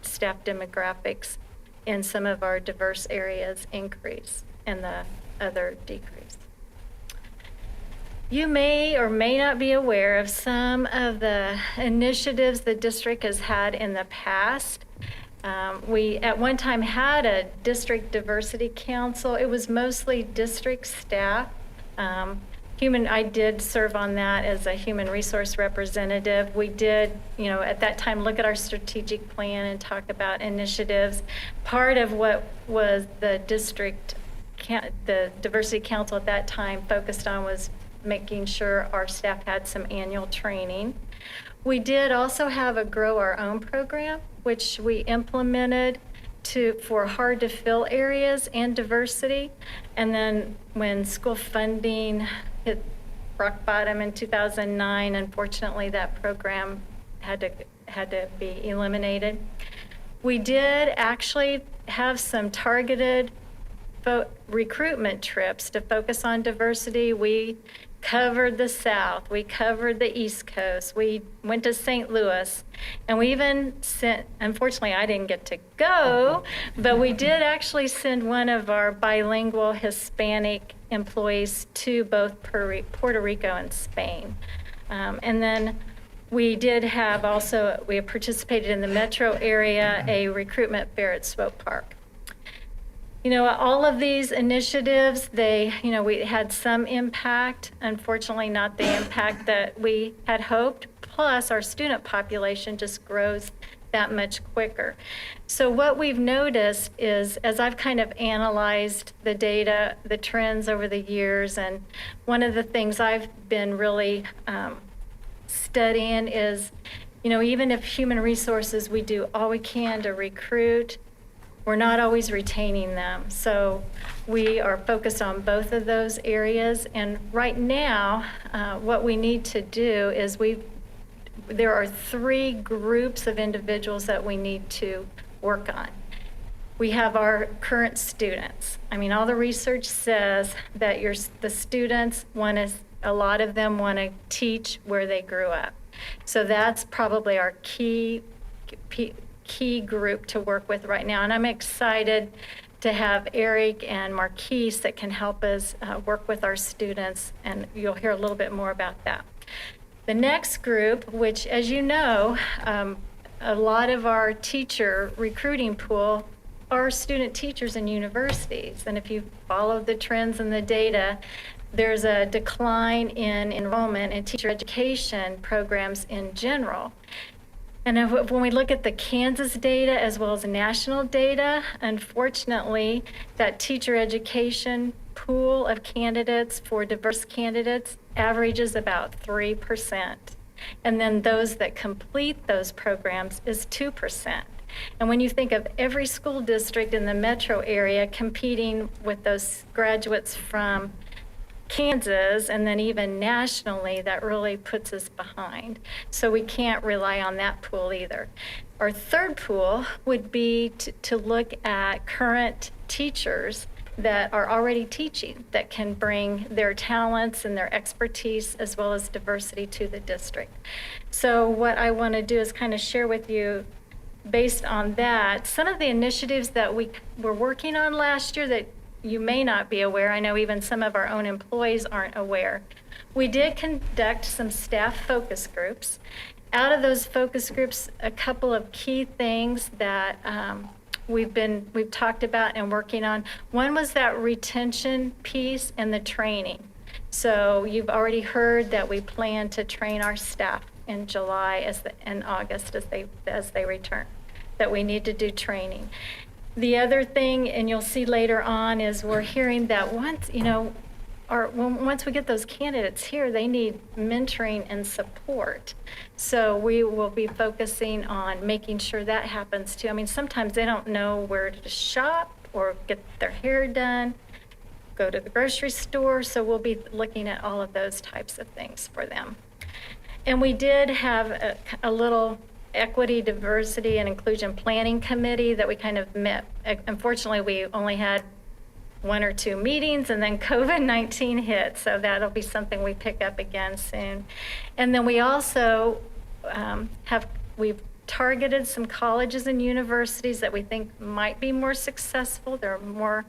staff demographics in some of our diverse areas increase and the other decrease. You may or may not be aware of some of the initiatives the district has had in the past. We at one time had a district diversity council. It was mostly district staff. I did serve on that as a human resource representative. We did, at that time, look at our strategic plan and talk about initiatives. Part of what was the diversity council at that time focused on was making sure our staff had some annual training. We did also have a Grow Our Own program, which we implemented for hard to fill areas and diversity. And then when school funding hit rock bottom in 2009, unfortunately that program had to be eliminated. We did actually have some targeted recruitment trips to focus on diversity. We covered the South, we covered the East Coast, we went to St. Louis, and we even sent, unfortunately I didn't get to go, but we did actually send one of our bilingual Hispanic employees to both Puerto Rico and Spain. And then we did have also, we have participated in the metro area, a recruitment fair at Swope Park. All of these initiatives, we had some impact, unfortunately not the impact that we had hoped. Plus, our student population just grows that much quicker. So what we've noticed is, as I've kind of analyzed the data, the trends over the years, and one of the things I've been really studying is, even if human resources, we do all we can to recruit, we're not always retaining them. So we are focused on both of those areas. And right now, what we need to do is there are 3 groups of individuals that we need to work on. We have our current students. All the research says that the students a lot of them want to teach where they grew up. So that's probably our key group to work with right now. And I'm excited to have Eric and Marquise that can help us work with our students, and you'll hear a little bit more about that. The next group, which, as you know, a lot of our teacher recruiting pool are student teachers in universities. And if you follow the trends and the data, there's a decline in enrollment in teacher education programs in general. And when we look at the Kansas data as well as national data, unfortunately, that teacher education pool of candidates for diverse candidates averages about 3%. And then those that complete those programs is 2%. And when you think of every school district in the metro area competing with those graduates from Kansas, and then even nationally, that really puts us behind. So we can't rely on that pool either. Our third pool would be to look at current teachers that are already teaching, that can bring their talents and their expertise as well as diversity to the district. So what I want to do is kind of share with you, based on that, some of the initiatives that we were working on last year that you may not be aware. I know even some of our own employees aren't aware. We did conduct some staff focus groups. Out of those focus groups, a couple of key things that we've talked about and working on. One was that retention piece and the training. So you've already heard that we plan to train our staff in July and August as they return, that we need to do training. The other thing, and you'll see later on, is we're hearing that once we get those candidates here, they need mentoring and support. So we will be focusing on making sure that happens too. Sometimes they don't know where to shop or get their hair done, go to the grocery store. So we'll be looking at all of those types of things for them. And we did have a little equity, diversity, and inclusion planning committee that we kind of met. Unfortunately, we only had 1 or 2 meetings, and then COVID-19 hit, so that'll be something we pick up again soon. And then we also we've targeted some colleges and universities that we think might be more successful. There are more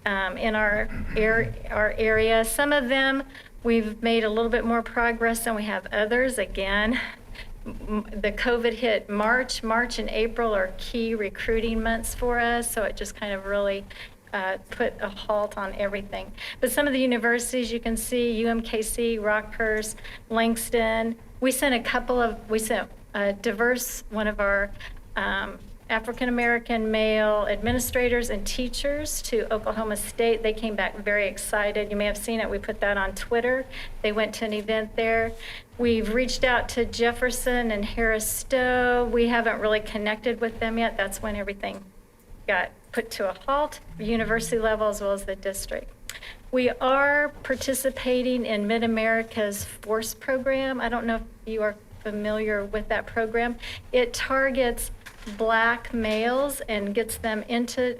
in our area. Some of them we've made a little bit more progress than we have others. Again, the COVID hit March and April are key recruiting months for us, so it just kind of really put a halt on everything. But some of the universities you can see, UMKC, Rockhurst, Langston, we sent a diverse, one of our African-American male administrators and teachers to Oklahoma State. They came back very excited. You may have seen it. We put that on Twitter. They went to an event there. We've reached out to Jefferson and Harris Stowe. We haven't really connected with them yet. That's when everything got put to a halt, university level as well as the district. We are participating in Mid-America's FORCE program. I don't know if you are familiar with that program. It targets Black males and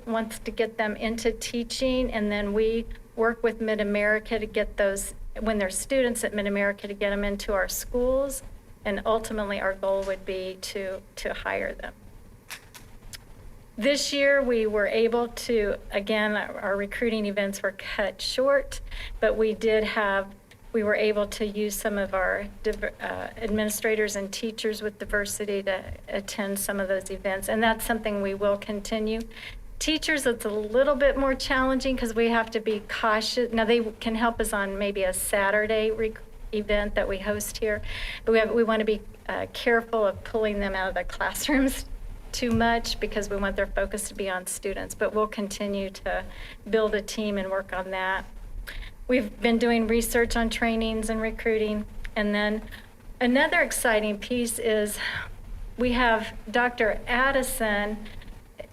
wants to get them into teaching, and then we work with Mid-America to get those, when they're students at Mid-America, to get them into our schools, and ultimately our goal would be to hire them. This year we were able to, again, our recruiting events were cut short, but we were able to use some of our administrators and teachers with diversity to attend some of those events, and that's something we will continue. Teachers, it's a little bit more challenging because we have to be cautious. Now, they can help us on maybe a Saturday event that we host here, but we want to be careful of pulling them out of the classrooms too much because we want their focus to be on students, but we'll continue to build a team and work on that. We've been doing research on trainings and recruiting. And then another exciting piece is we have Dr. Addison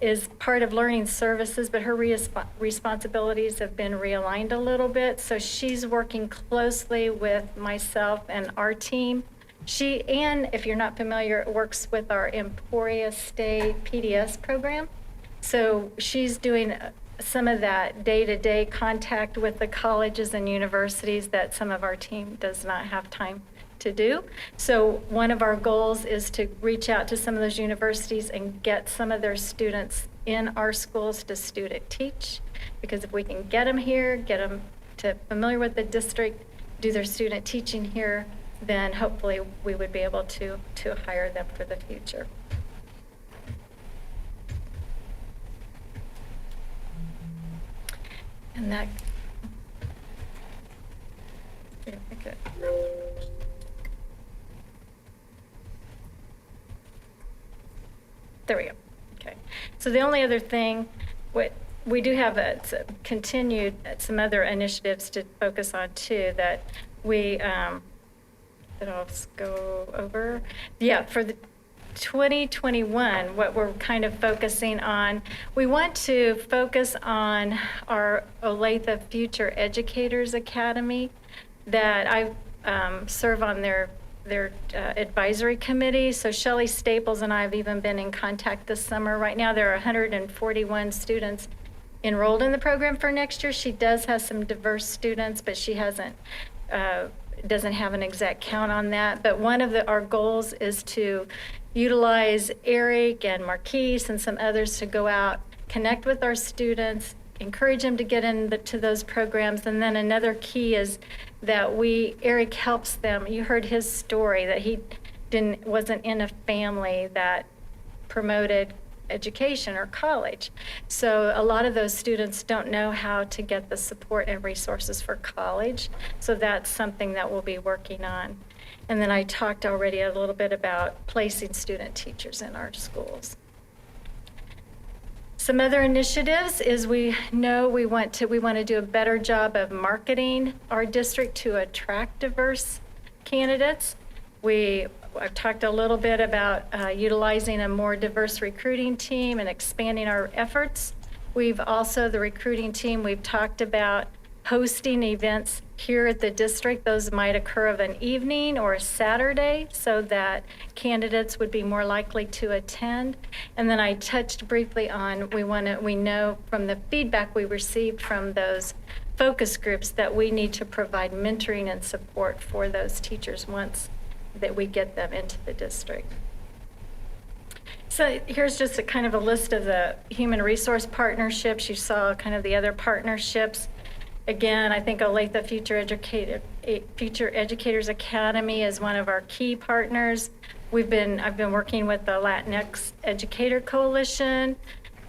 is part of learning services, but her responsibilities have been realigned a little bit. So she's working closely with myself and our team. She, and if you're not familiar, works with our Emporia State PDS program. So she's doing some of that day-to-day contact with the colleges and universities that some of our team does not have time to do. So one of our goals is to reach out to some of those universities and get some of their students in our schools to student teach. Because if we can get them here, get them to familiar with the district, do their student teaching here, then hopefully we would be able to hire them for the future. And that, yeah, okay. There we go. Okay. So the only other thing, what we do have continued some other initiatives to focus on too that we that I'll just go over. Yeah, for the 2021, what we're kind of focusing on, we want to focus on our Olathe Future Educators Academy that I serve on their advisory committee. So Shelley Staples and I have even been in contact this summer. Right now there are 141 students enrolled in the program for next year. She does have some diverse students, but she hasn't doesn't have an exact count on that. But one of our goals is to utilize Eric and Marquise and some others to go out, connect with our students, encourage them to get into those programs. And then another key is that Eric helps them. You heard his story that he wasn't in a family that promoted education or college. So a lot of those students don't know how to get the support and resources for college. So that's something that we'll be working on. And then I talked already a little bit about placing student teachers in our schools. Some other initiatives is we know we want to do a better job of marketing our district to attract diverse candidates. I've talked a little bit about utilizing a more diverse recruiting team and expanding our efforts. The recruiting team, we've talked about hosting events here at the district. Those might occur of an evening or a Saturday so that candidates would be more likely to attend. And then I touched briefly on, we know from the feedback we received from those focus groups that we need to provide mentoring and support for those teachers once that we get them into the district. So here's just a kind of a list of the human resource partnerships. You saw kind of the other partnerships. Again, I think Olathe Future Educators Academy is one of our key partners. I've been working with the Latinx Educator Coalition,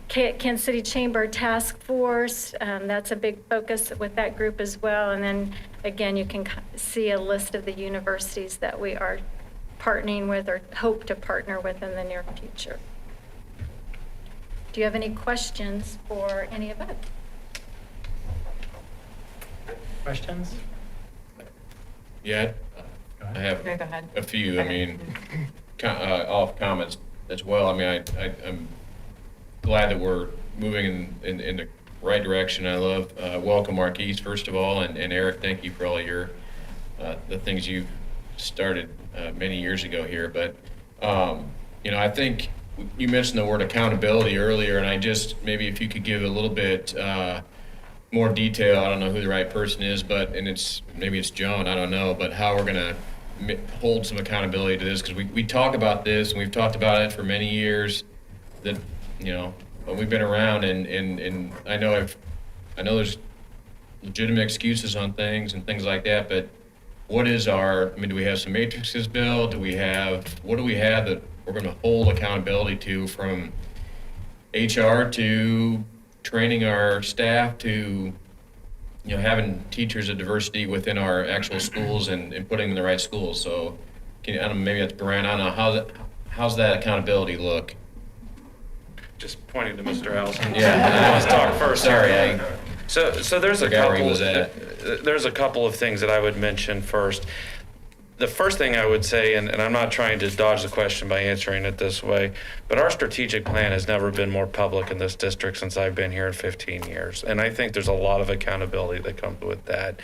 Kansas City Chamber Task Force. That's a big focus with that group as well. And then again, you can see a list of the universities that we are partnering with or hope to partner with in the near future. Do you have any questions for any of us? Questions? Yeah, I have Okay, go ahead. a few. I mean, off comments as well. I mean, I'm glad that we're moving in the right direction. I love welcome Marquise first of all, and Eric. Thank you for all of your the things you've started many years ago here. But I think you mentioned the word accountability earlier, and I just maybe if you could give a little bit more detail. I don't know who the right person is, but maybe it's Joan. I don't know, but how we're gonna hold some accountability to this because we talk about this and we've talked about it for many years. That but we've been around and I know there's legitimate excuses on things and things like that, but what is do we have some matrices built? What do we have that we're going to hold accountability to, from HR to training our staff to having teachers of diversity within our actual schools and putting them in the right schools? So I don't know, maybe that's Brian, I don't know, how's that accountability look? Just pointing to Mr. Allison. Yeah. I was talk first. Sorry, So there's a Forgot where he couple, was at. there's a couple of things that I would mention first. The first thing I would say, and I'm not trying to dodge the question by answering it this way, but our strategic plan has never been more public in this district since I've been here in 15 years. And I think there's a lot of accountability that comes with that,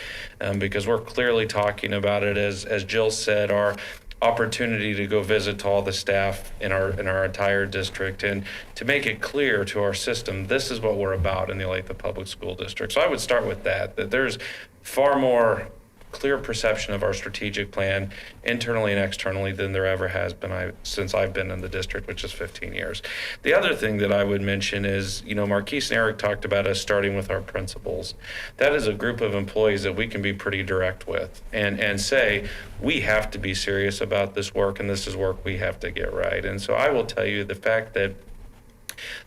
because we're clearly talking about it, as Jill said, our opportunity to go visit to all the staff in our entire district and to make it clear to our system, this is what we're about in the Olathe Public School District. So I would start with that there's far more clear perception of our strategic plan internally and externally than there ever has been since I've been in the district, which is 15 years. The other thing that I would mention is, Marquise and Eric talked about us starting with our principals. That is a group of employees that we can be pretty direct with and say, we have to be serious about this work and this is work we have to get right. And so I will tell you the fact that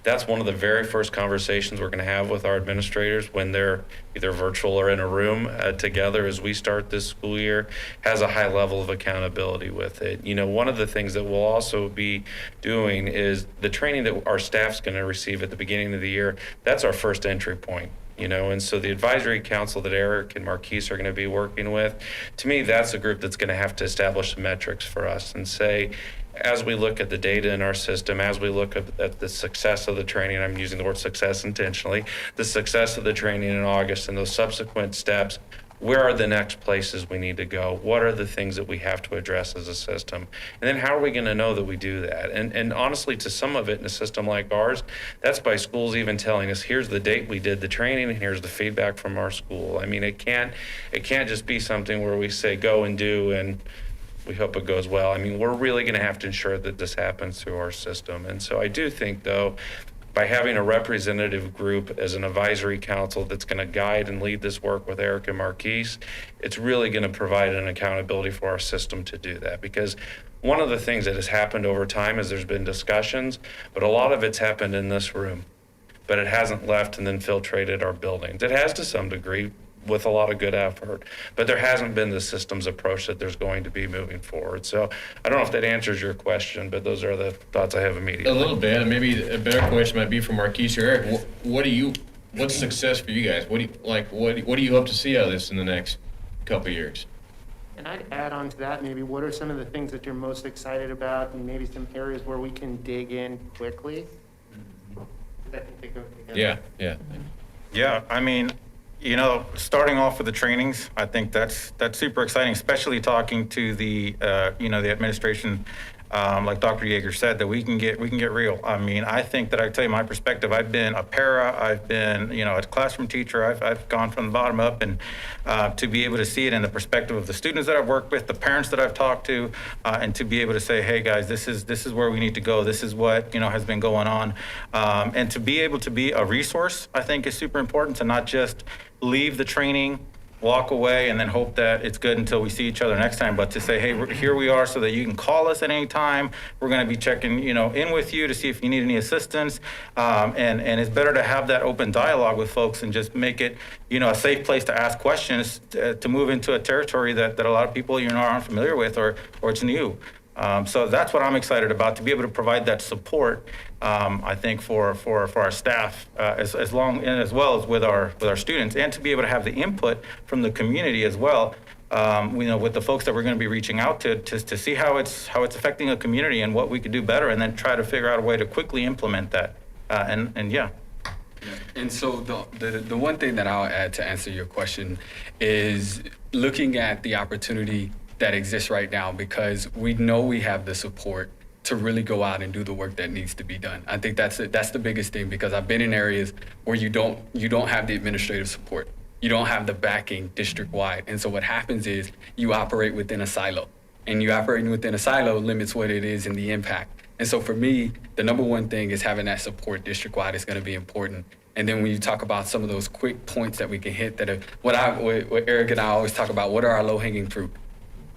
that's one of the very first conversations we're going to have with our administrators when they're either virtual or in a room together as we start this school year, has a high level of accountability with it. One of the things that we'll also be doing is the training that our staff's going to receive at the beginning of the year. That's our first entry point. And so the advisory council that Eric and Marquise are going to be working with, to me, that's a group that's going to have to establish some metrics for us and say, as we look at the data in our system, as we look at the success of the training, I'm using the word success intentionally, the success of the training in August and those subsequent steps, where are the next places we need to go? What are the things that we have to address as a system? And then how are we going to know that we do that? And honestly, to some of it in a system like ours, that's by schools even telling us, here's the date we did the training and here's the feedback from our school. I mean, it can't just be something where we say go and do and we hope it goes well. I mean, we're really going to have to ensure that this happens through our system. And so I do think, though, by having a representative group as an advisory council that's going to guide and lead this work with Eric and Marquise, it's really going to provide an accountability for our system to do that. Because one of the things that has happened over time is there's been discussions, but a lot of it's happened in this room, but it hasn't left and then infiltrated our buildings. It has to some degree, with a lot of good effort, but there hasn't been the systems approach that there's going to be moving forward. So I don't know if that answers your question, but those are the thoughts I have immediately. A little bit, and maybe a better question might be for Marquise or Eric. What's success for you guys? What do you hope to see out of this in the next couple of years? And I'd add on to that, maybe what are some of the things that you're most excited about and maybe some areas where we can dig in quickly? I think they go together. Yeah. Yeah, I mean, starting off with the trainings, I think that's super exciting, especially talking to the the administration, like Dr. Yeager said, that we can get real. I mean, I think that I can tell you my perspective. I've been a para, I've been a classroom teacher. I've gone from the bottom up, and to be able to see it in the perspective of the students that I've worked with, the parents that I've talked to, and to be able to say, hey guys, this is where we need to go. This is what has been going on, and to be able to be a resource, I think is super important. To not just leave the training, walk away, and then hope that it's good until we see each other next time, but to say, hey, here we are, so that you can call us at any time. We're going to be checking in with you to see if you need any assistance, and it's better to have that open dialogue with folks and just make it a safe place to ask questions, to move into a territory that a lot of people aren't familiar with, or it's new. So that's what I'm excited about, to be able to provide that support, I think, for our staff, as well as with our students, and to be able to have the input from the community as well, with the folks that we're going to be reaching out to see how it's affecting a community and what we could do better, and then try to figure out a way to quickly implement that. And so the one thing that I'll add to answer your question is looking at the opportunity that exists right now, because we know we have the support to really go out and do the work that needs to be done. I think that's the biggest thing, because I've been in areas where you don't have the administrative support. You don't have the backing district-wide. And so what happens is you operate within a silo. And you operating within a silo limits what it is and the impact. And so for me, the number one thing is having that support district-wide is going to be important. And then when you talk about some of those quick points that we can hit, that what Eric and I always talk about, what are our low-hanging fruit?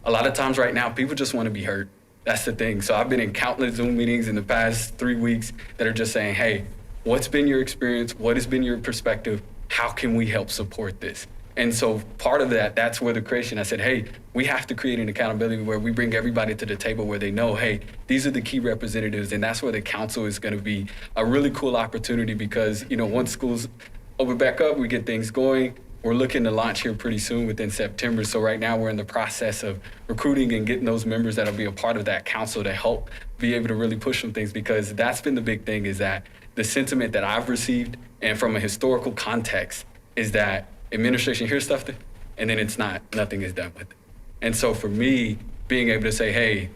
A lot of times right now, people just want to be heard. That's the thing. So I've been in countless Zoom meetings in the past 3 weeks that are just saying, hey, what's been your experience? What has been your perspective? How can we help support this? And so part of that's where the creation, I said, hey, we have to create an accountability where we bring everybody to the table where they know, hey, these are the key representatives. And that's where the council is going to be a really cool opportunity because, once schools open back up, we get things going. We're looking to launch here pretty soon within September. So right now we're in the process of recruiting and getting those members that'll be a part of that council to help be able to really push some things because that's been the big thing is that the sentiment that I've received and from a historical context is that administration hears stuff and then nothing is done with it. And so for me, being able to say, hey,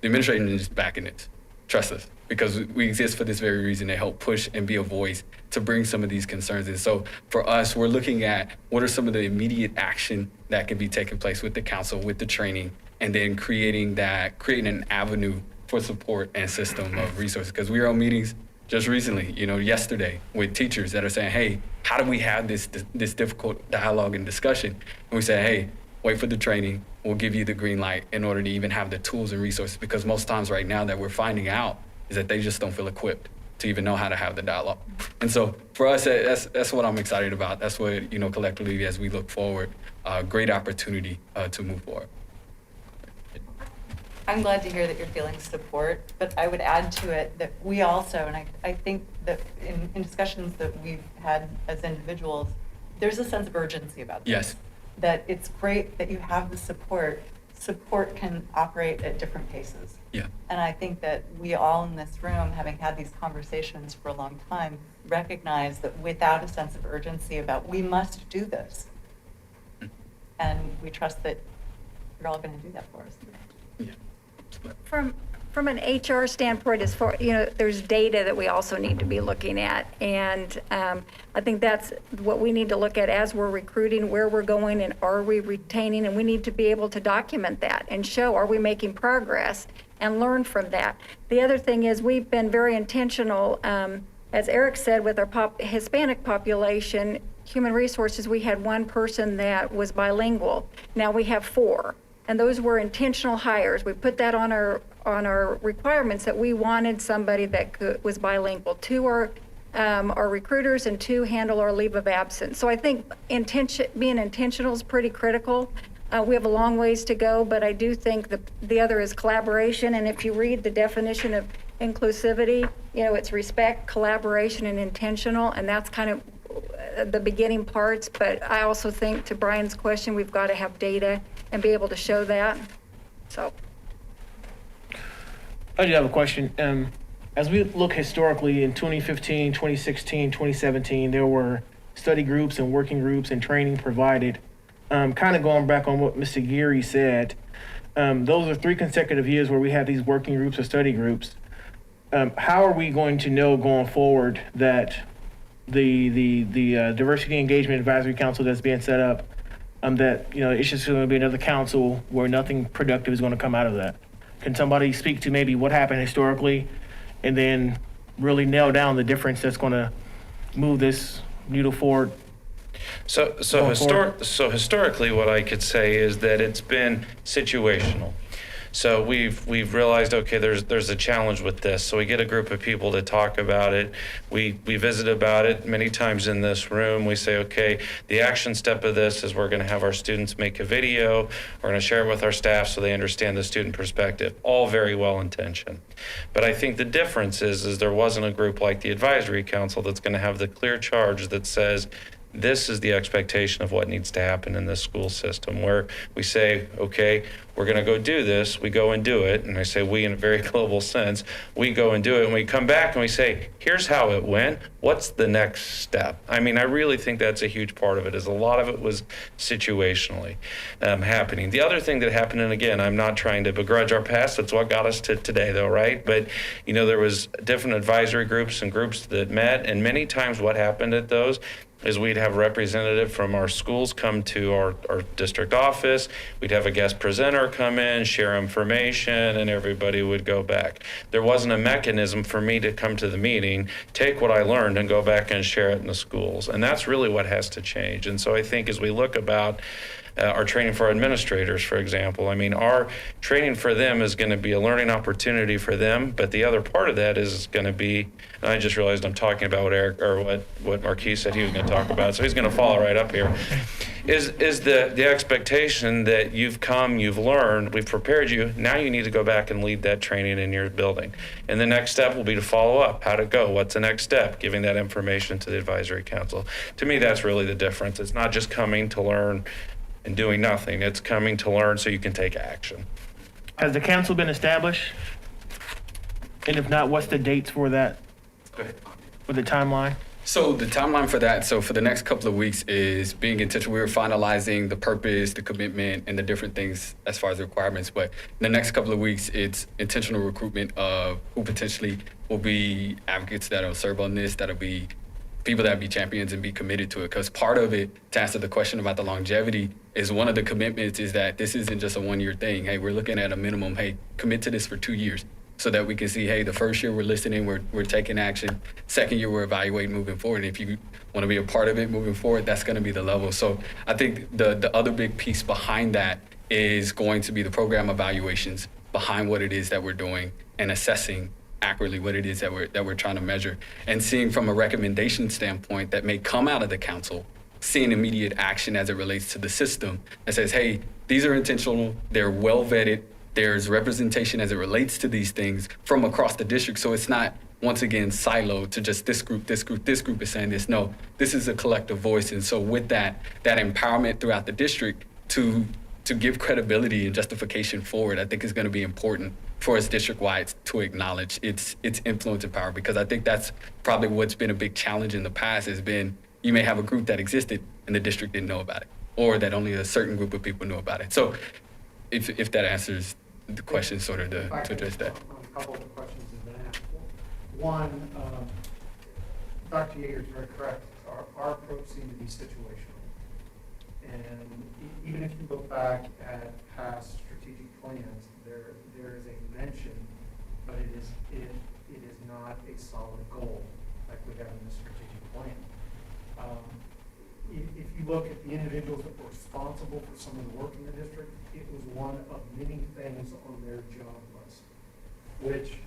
the administration is backing this, trust us, because we exist for this very reason to help push and be a voice to bring some of these concerns in. So for us, we're looking at what are some of the immediate action that can be taking place with the council, with the training, and then creating an avenue for support and system of resources. Because we were on meetings just recently, yesterday with teachers that are saying, hey, how do we have this difficult dialogue and discussion? And we say, hey, wait for the training. We'll give you the green light in order to even have the tools and resources. Because most times right now that we're finding out is that they just don't feel equipped to even know how to have the dialogue. And so for us, that's what I'm excited about. That's what, collectively as we look forward, great opportunity to move forward. I'm glad to hear that you're feeling support, but I would add to it that we also, and I think that in discussions that we've had as individuals, there's a sense of urgency about this. Yes. That it's great that you have the support. Support can operate at different paces. Yeah. And I think that we all in this room, having had these conversations for a long time, recognize that without a sense of urgency about we must do this. And we trust that you're all going to do that for us. Yeah. From an HR standpoint, as far, there's data that we also need to be looking at. And I think that's what we need to look at as we're recruiting, where we're going and are we retaining, and we need to be able to document that and show, are we making progress and learn from that. The other thing is we've been very intentional, as Eric said, with our Hispanic population, human resources, we had one person that was bilingual. Now we have 4. And those were intentional hires. We put that on our requirements that we wanted somebody that was bilingual. 2 are recruiters and 2 handle our leave of absence. So I think being intentional is pretty critical. We have a long ways to go, but I do think the other is collaboration. And if you read the definition of inclusivity, it's respect, collaboration, and intentional. And that's kind of the beginning parts. But I also think, to Brian's question, we've got to have data and be able to show that. So I do have a question. As we look historically in 2015, 2016, 2017, there were study groups and working groups and training provided. Kind of going back on what Mr. Geary said, those are 3 consecutive years where we had these working groups or study groups. How are we going to know going forward that the Diversity Engagement Advisory Council that's being set up, that it's just going to be another council where nothing productive is going to come out of that? Can somebody speak to maybe what happened historically and then really nail down the difference that's going to move this needle forward? So historically, what I could say is that it's been situational. So we've realized, okay, there's a challenge with this. So we get a group of people to talk about it. We visit about it many times in this room. We say, okay, the action step of this is we're going to have our students make a video. We're going to share it with our staff so they understand the student perspective. All very well intentioned. But I think the difference is there wasn't a group like the advisory council that's going to have the clear charge that says, this is the expectation of what needs to happen in this school system, where we say, okay, we're going to go do this. We go and do it. And I say we in a very global sense. We go and do it. And we come back and we say, here's how it went. What's the next step? I mean, I really think that's a huge part of it, is a lot of it was situationally happening. The other thing that happened, and again, I'm not trying to begrudge our past. That's what got us to today, though, right? But, there was different advisory groups and groups that met. And many times what happened at those is we'd have a representative from our schools come to our district office. We'd have a guest presenter come in, share information, and everybody would go back. There wasn't a mechanism for me to come to the meeting, take what I learned, and go back and share it in the schools. And that's really what has to change. And so I think as we look about our training for administrators, for example, I mean, our training for them is going to be a learning opportunity for them, but the other part of that is going to be, and I just realized I'm talking about what Eric, or what Marquis said he was going to talk about, so he's going to follow right up here. is the expectation that you've come, you've learned, we've prepared you, now you need to go back and lead that training in your building. And the next step will be to follow up. How'd it go? What's the next step? Giving that information to the advisory council. To me, that's really the difference. It's not just coming to learn and doing nothing. It's coming to learn so you can take action. Has the council been established? And if not, what's the dates for that? Go ahead. For the timeline? So the timeline for that, so for the next couple of weeks is being intentional. We're finalizing the purpose, the commitment, and the different things as far as the requirements. But in the next couple of weeks, it's intentional recruitment of who potentially will be advocates that'll serve on this, that'll be people that'll be champions and be committed to it. Because part of it, to answer the question about the longevity, is one of the commitments is that this isn't just a one-year thing. Hey, we're looking at a minimum, hey, commit to this for 2 years. So that we can see, hey, the first year we're listening, we're taking action. Second year we're evaluating moving forward. And if you want to be a part of it moving forward, that's going to be the level. So I think the other big piece behind that is going to be the program evaluations behind what it is that we're doing and assessing accurately what it is that we're trying to measure, and seeing from a recommendation standpoint that may come out of the council, seeing immediate action as it relates to the system that says, hey, these are intentional, they're well vetted. There's representation as it relates to these things from across the district. So it's not, once again, siloed to just this group is saying this. No, this is a collective voice. And so with that empowerment throughout the district to give credibility and justification forward, I think is going to be important for us district-wide to acknowledge its influence and power. Because I think that's probably what's been a big challenge in the past has been, you may have a group that existed and the district didn't know about it, or that only a certain group of people knew about it. So if that answers the question, sort of to address that. A couple of questions have been asked. One, Dr. Yeager is very correct. Our approach seems to be situational. And even if you look back at past strategic plans, there is a mention, but it is not a solid goal like we have in the strategic plan. If you look at the individuals that were responsible for some of the work in the district, it was one of many things on their job list, which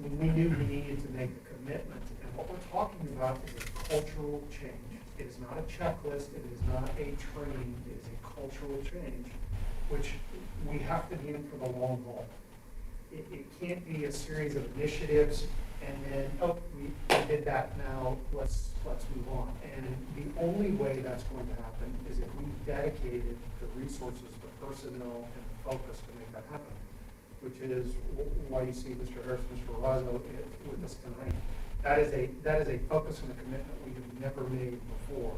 we knew we needed to make the commitment. And what we're talking about is a cultural change. It is not a checklist. It is not a training. It is a cultural change, which we have to be in for the long haul. It can't be a series of initiatives and then, oh, we did that, now let's move on. And the only way that's going to happen is if we dedicated the resources, the personnel, and the focus to make that happen, which is why you see Mr. Harris, Mr. Razzo with us tonight. That is a focus and a commitment we have never made before.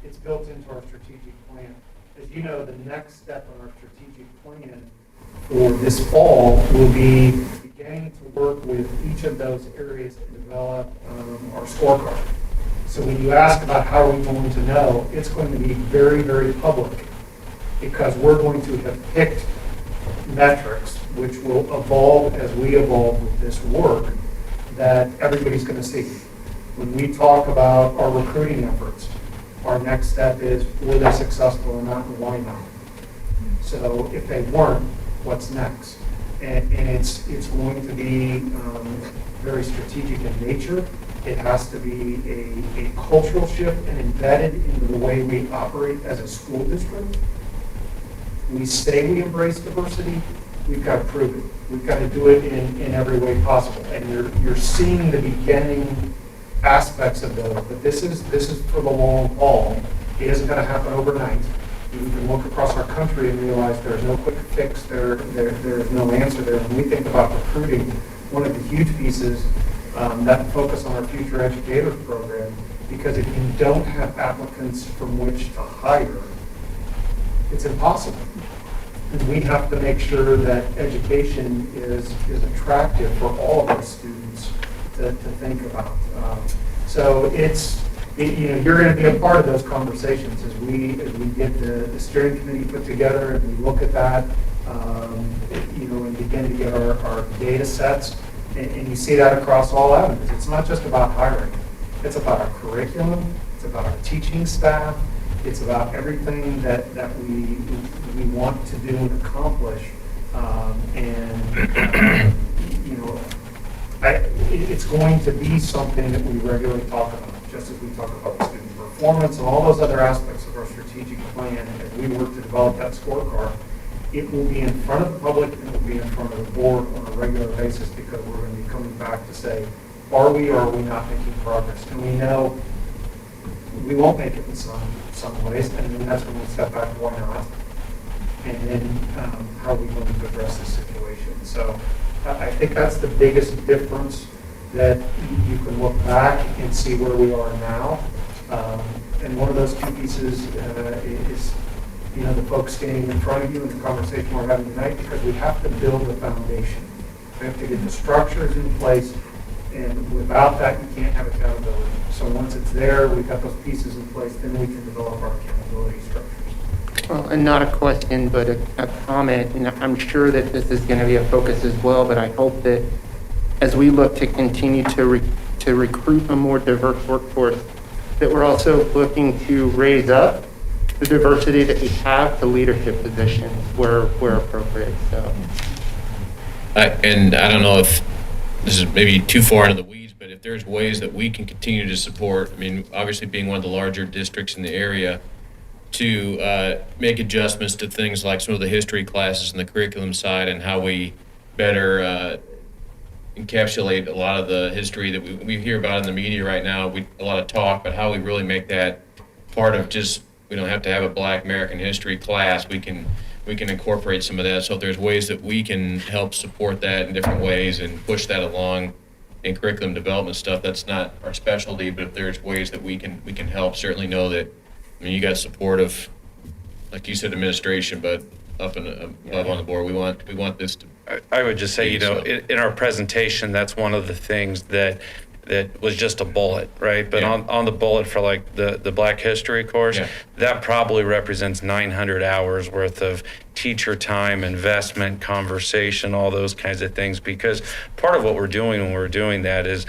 It's built into our strategic plan. As you know, the next step on our strategic plan for this fall will be beginning to work with each of those areas to develop our scorecard. So when you ask about how are we going to know, it's going to be very, very public because we're going to have picked metrics which will evolve as we evolve with this work that everybody's going to see. When we talk about our recruiting efforts, our next step is were they successful or not and why not? So if they weren't, what's next? And it's going to be very strategic in nature. It has to be a cultural shift and embedded into the way we operate as a school district. We say we embrace diversity, we've got to prove it. We've got to do it in every way possible. And you're seeing the beginning aspects of those, but this is for the long haul. It isn't going to happen overnight. We can look across our country and realize there's no quick fix, there's no answer there. When we think about recruiting, one of the huge pieces that focus on our future educators program, because if you don't have applicants from which to hire, it's impossible. And we have to make sure that education is attractive for all of our students to think about. So you're going to be a part of those conversations as we get the steering committee put together and we look at that, and begin to get our data sets. And you see that across all avenues. It's not just about hiring. It's about our curriculum. It's about our teaching staff. It's about everything that we want to do and accomplish. It's going to be something that we regularly talk about. just as we talk about student performance and all those other aspects of our strategic plan, as we work to develop that scorecard, it will be in front of the public and it will be in front of the board on a regular basis, because we're going to be coming back to say, are we or are we not making progress? And we know we won't make it in some ways, and then that's when we step back, why not? And then how are we going to address this situation? So I think that's the biggest difference, that you can look back and see where we are now. And one of those two pieces is, the folks standing in front of you and the conversation we're having tonight, because we have to build a foundation. We have to get the structures in place, and without that, you can't have accountability. So once it's there, we've got those pieces in place, then we can develop our accountability structures. Well, and not a question, but a comment, and I'm sure that this is going to be a focus as well, but I hope that as we look to continue to recruit a more diverse workforce, that we're also looking to raise up the diversity that we have to leadership positions where appropriate. So, And I don't know if this is maybe too far into the weeds, but if there's ways that we can continue to support, obviously being one of the larger districts in the area, to make adjustments to things like some of the history classes and the curriculum side, and how we better encapsulate a lot of the history that we hear about in the media right now. A lot of talk, but how we really make that part of just, we don't have to have a Black American history class. We can incorporate some of that. So if there's ways that we can help support that in different ways and push that along in curriculum development stuff, that's not our specialty, but if there's ways that we can help, certainly know that, you got support of, like you said, administration, but up and above on the board, we want this to. I would just say, in our presentation, that's one of the things that was just a bullet, right? But on the bullet for like the Black History course, that probably represents 900 hours worth of teacher time, investment, conversation, all those kinds of things. Because part of what we're doing when we're doing that is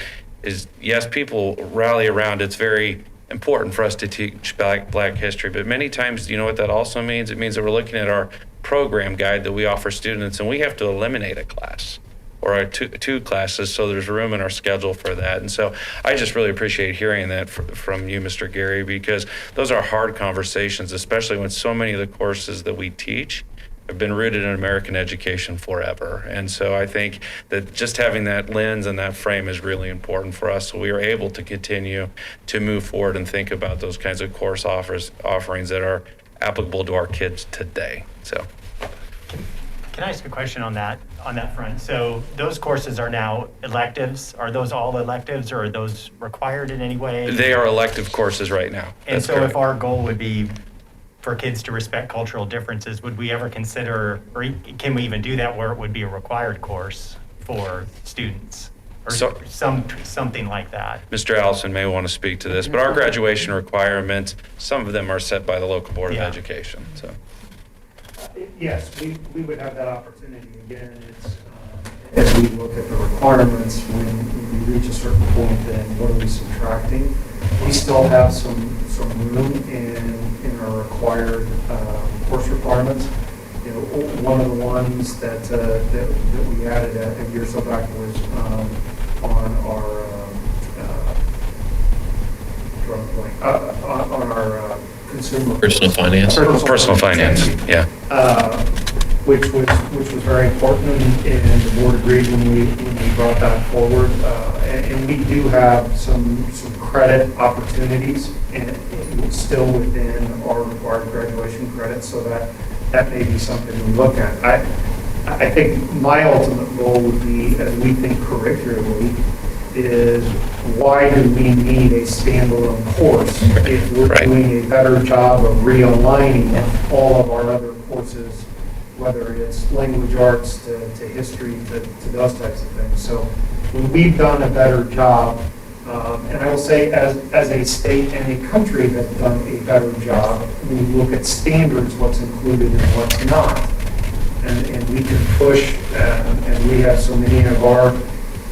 yes, people rally around. It's very important for us to teach Black history, but many times, you know what that also means? It means that we're looking at our program guide that we offer students, and we have to eliminate a class or two classes, so there's room in our schedule for that. And so I just really appreciate hearing that from you, Mr. Gary, because those are hard conversations, especially when so many of the courses that we teach have been rooted in American education forever. And so I think that just having that lens and that frame is really important for us, so we are able to continue to move forward and think about those kinds of course offerings that are applicable to our kids today. So, can I ask a question on that front? So those courses are now electives. Are those all electives, or are those required in any way? They are elective courses right now. And That's so correct. if our goal would be for kids to respect cultural differences, would we ever consider, or can we even do that where it would be a required course for students? Or something like that? Mr. Allison may want to speak to this, but our graduation requirements, some of them are set by the local Board of Education. So. Yes, we would have that opportunity. Again, it's as we look at the requirements, when we reach a certain point, then what are we subtracting? We still have some room in our required course requirements. One of the ones that we added a year or so back was on our consumer Personal finance. Personal finance, yeah. Which was very important, and the board agreed when we brought that forward. And we do have some credit opportunities, and it's still within our required graduation credits, so that may be something we look at. I think my ultimate goal would be, as we think curricularly, is why do we need a standalone course if we're doing a better job of realigning all of our other courses, whether it's language arts to history to those types of things. So we've done a better job, and I will say as a state and a country that's done a better job, when we look at standards, what's included and what's not. And we can push, and we have so many of our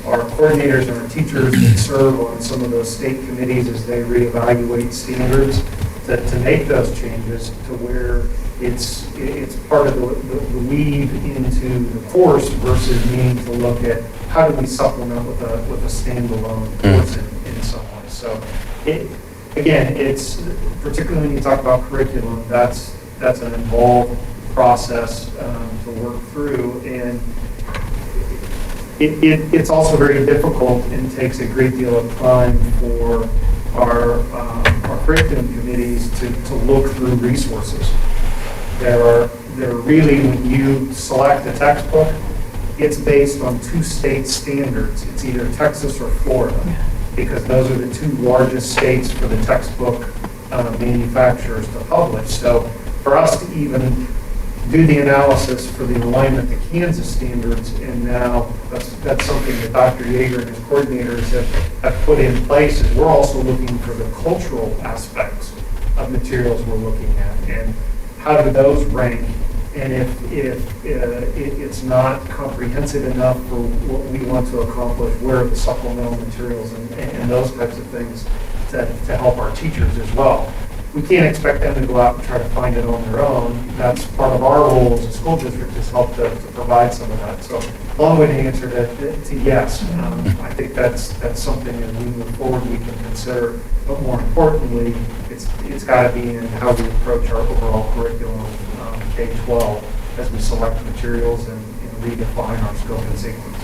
coordinators and our teachers that serve on some of those state committees as they reevaluate standards to make those changes to where it's part of the weave into the course versus needing to look at how do we supplement with a standalone course in some way. So Again, it's, particularly when you talk about curriculum, that's an involved process to work through, and it's also very difficult and takes a great deal of time for our curriculum committees to look through resources. There really, when you select a textbook, it's based on 2 state standards. It's either Texas or Florida, because those are the 2 largest states for the textbook manufacturers to publish. So for us to even do the analysis for the alignment to Kansas standards, and now that's something that Dr. Yeager and his coordinators have put in place, is we're also looking for the cultural aspects of materials we're looking at, and how do those rank, and if it's not comprehensive enough for what we want to accomplish, where are the supplemental materials and those types of things to help our teachers as well. We can't expect them to go out and try to find it on their own. That's part of our role as a school district, is help to provide some of that. So long-winded answer to yes. I think that's something as we move forward we can consider, but more importantly, it's got to be in how we approach our overall curriculum, K-12, as we select materials and redefine our scope and sequence.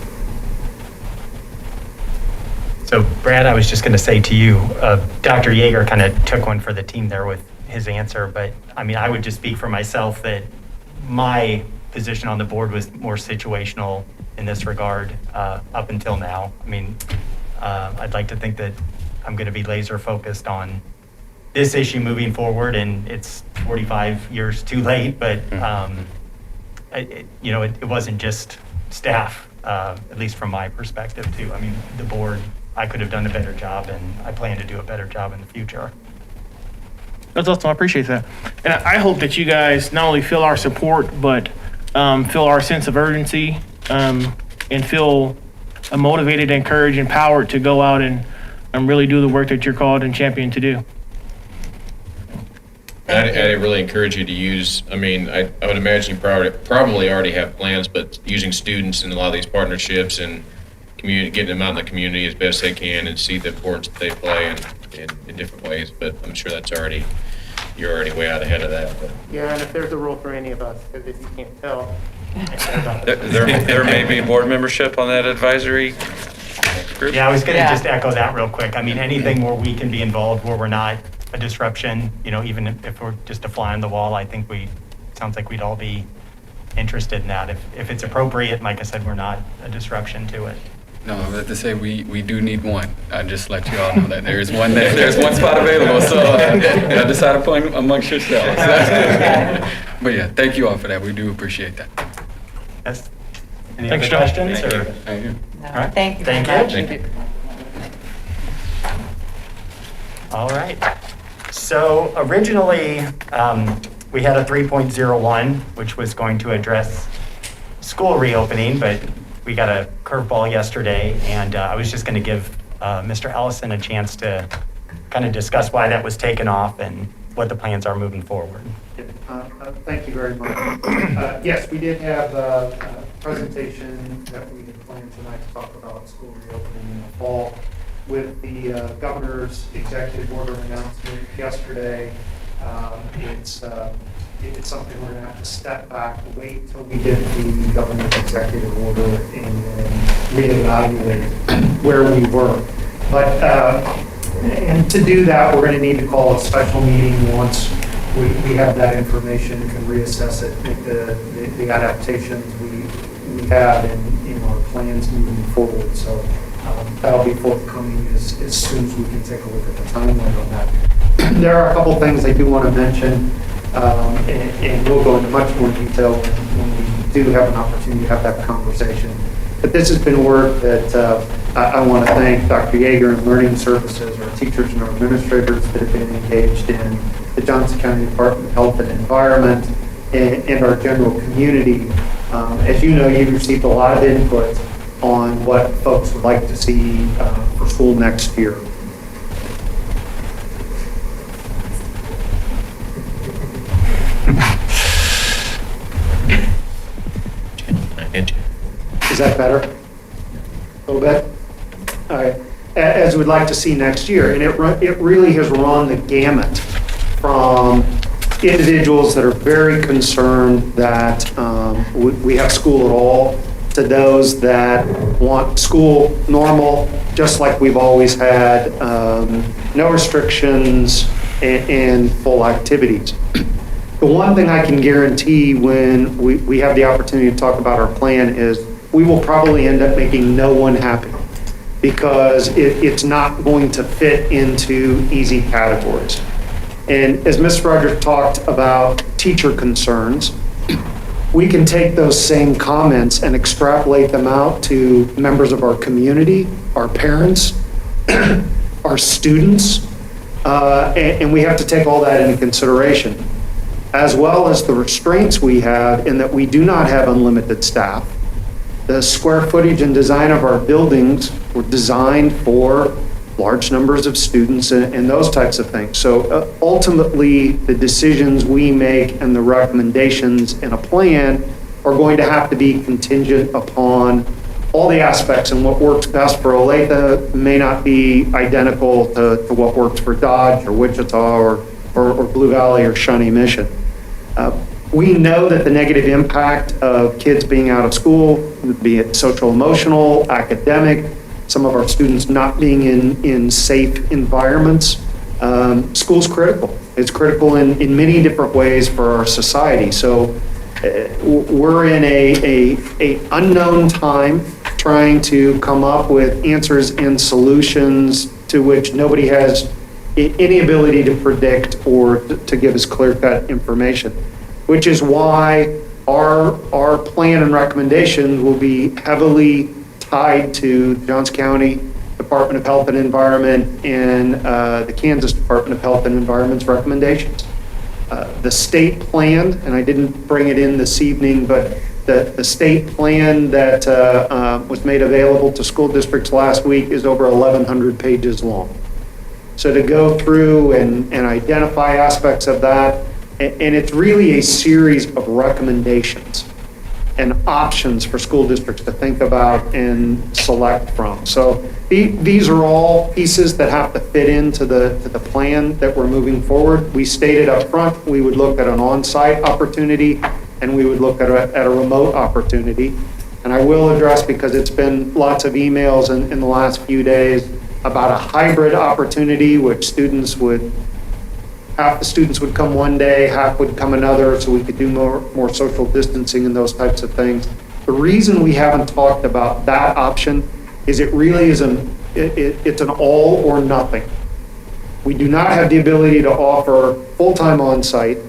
So Brad, I was just going to say to you, Dr. Yeager kind of took one for the team there with his answer, but I mean, I would just speak for myself that my position on the board was more situational in this regard up until now. I mean, I'd like to think that I'm going to be laser focused on this issue moving forward, and it's 45 years too late, but it wasn't just staff, at least from my perspective too. I mean, the board, I could have done a better job, and I plan to do a better job in the future. That's awesome. I appreciate that. And I hope that you guys not only feel our support, but feel our sense of urgency and feel motivated, encouraged, empowered to go out and really do the work that you're called and championed to do. I really encourage you to use, I mean, I would imagine you probably already have plans, but using students in a lot of these partnerships and getting them out in the community as best they can and see the importance that they play in different ways. But I'm sure you're already way out ahead of that. But. Yeah, and if there's a role for any of us, because if you can't tell. There may be board membership on that advisory group. Yeah, I was going to just echo that real quick. I mean, anything where we can be involved, where we're not a disruption, even if we're just a fly on the wall, I think sounds like we'd all be interested in that. If it's appropriate, like I said, we're not a disruption to it. No, I have to say we do need one. I just let you all know that there's one spot available. So I decided to put amongst yourselves. But yeah, thank you all for that. We do appreciate that. Yes. Any other questions? Thank you. No, All right. thank you. Thank very you. much. Thank you. All right. So originally, we had a 3.01, which was going to address school reopening, but we got a curveball yesterday, and I was just going to give Mr. Ellison a chance to kind of discuss why that was taken off and what the plans are moving forward. Thank you very much. Yes, we did have a presentation that we had planned tonight to talk about school reopening in the fall. With the governor's executive order announcement yesterday, it's something we're going to have to step back, wait till we get the governor's executive order and reevaluate where we were. But and to do that, we're going to need to call a special meeting once we have that information and can reassess it, make the adaptations we have in our plans moving forward. So that'll be forthcoming as soon as we can take a look at the timeline on that. There are a couple things I do want to mention, and we'll go into much more detail when we do have an opportunity to have that conversation. But this has been work that I want to thank Dr. Yeager and Learning Services, our teachers and our administrators that have been engaged in the Johnson County Department of Health and Environment and our general community. As you know, you've received a lot of input on what folks would like to see for school next year. Is that better? A little bit? All right. As guys would like to see next year. And it really has run the gamut from individuals that are very concerned that we have school at all, to those that want school normal, just like we've always had, no restrictions and full activities. The one thing I can guarantee when we have the opportunity to talk about our plan is we will probably end up making no one happy, because it's not going to fit into easy categories. And as Ms. Rogers talked about teacher concerns, we can take those same comments and extrapolate them out to members of our community, our parents, our students, and we have to take all that into consideration, as well as the restraints we have in that we do not have unlimited staff. The square footage and design of our buildings were designed for large numbers of students and those types of things. So ultimately, the decisions we make and the recommendations in a plan are going to have to be contingent upon all the aspects, and what works best for Olathe may not be identical to what works for Dodge or Wichita or Blue Valley or Shawnee Mission. We know that the negative impact of kids being out of school, be it social, emotional, academic, some of our students not being in safe environments, school's critical. It's critical in many different ways for our society. So we're in a unknown time, trying to come up with answers and solutions to which nobody has any ability to predict or to give us clear-cut information, which is why our plan and recommendation will be heavily tied to Johnson County Department of Health and Environment and the Kansas Department of Health and Environment's recommendations. The state plan, and I didn't bring it in this evening, but the state plan that was made available to school districts last week is over 1,100 pages long. So to go through and identify aspects of that, and it's really a series of recommendations and options for school districts to think about and select from. So these are all pieces that have to fit into the plan that we're moving forward. We stated up front, we would look at an on-site opportunity and we would look at a remote opportunity. And I will address, because it's been lots of emails in the last few days about a hybrid opportunity, which half the students would come one day, half would come another, so we could do more social distancing and those types of things. The reason we haven't talked about that option is it really is it's an all or nothing. We do not have the ability to offer full-time on-site,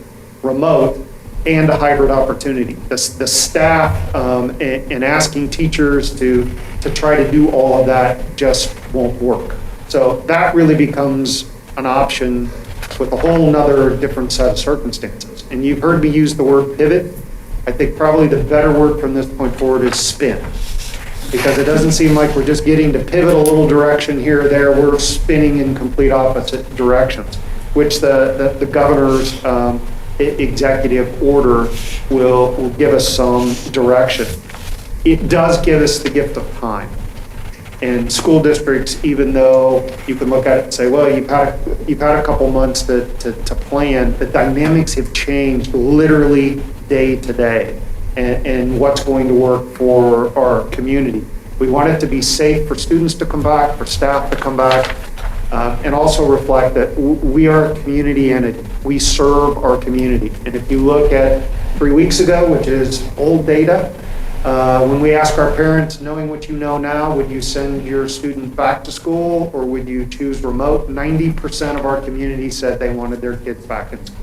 remote, and a hybrid opportunity. The staff and asking teachers to try to do all of that just won't work. So that really becomes an option with a whole nother different set of circumstances. And you've heard me use the word pivot. I think probably the better word from this point forward is spin, because it doesn't seem like we're just getting to pivot a little direction here or there. We're spinning in complete opposite directions, which the governor's executive order will give us some direction. It does give us the gift of time. And school districts, even though you can look at it and say, well, you've had a couple months to plan, the dynamics have changed literally day to day, and what's going to work for our community. We want it to be safe for students to come back, for staff to come back, and also reflect that we are a community entity. We serve our community. And if you look at 3 weeks ago, which is old data, when we ask our parents, knowing what you know now, would you send your student back to school or would you choose remote? 90% of our community said they wanted their kids back in school.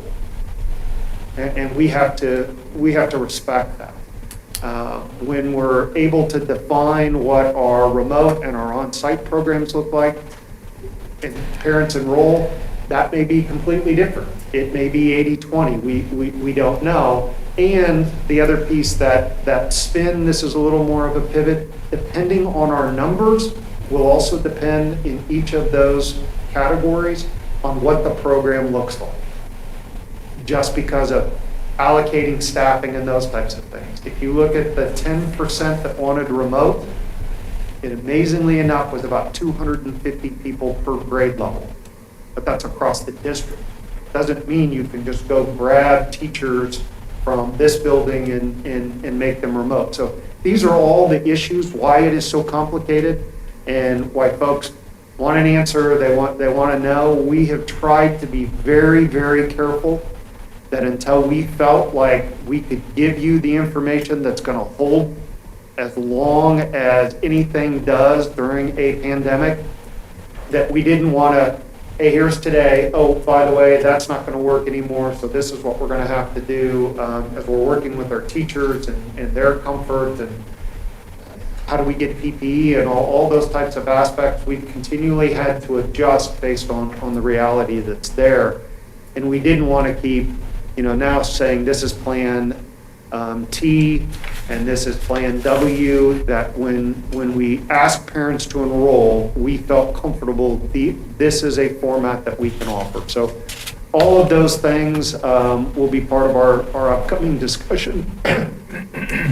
And we have to respect that. When we're able to define what our remote and our on-site programs look like, and parents enroll, that may be completely different. It may be 80-20, we don't know. And the other piece, that spin, this is a little more of a pivot, depending on our numbers, will also depend in each of those categories on what the program looks like, just because of allocating staffing and those types of things. If you look at the 10% that wanted remote, It amazingly enough was about 250 people per grade level, but that's across the district. Doesn't mean you can just go grab teachers from this building and make them remote. So these are all the issues, why it is so complicated and why folks want an answer, they want to know. We have tried to be very, very careful that until we felt like we could give you the information that's going to hold as long as anything does during a pandemic, that we didn't want to, hey, here's today, oh, by the way, that's not going to work anymore, so this is what we're going to have to do as we're working with our teachers and their comfort and how do we get PPE and all those types of aspects. We've continually had to adjust based on the reality that's there. And we didn't want to keep, now saying this is plan T and this is plan W, that when we ask parents to enroll, we felt comfortable this is a format that we can offer. So all of those things will be part of our upcoming discussion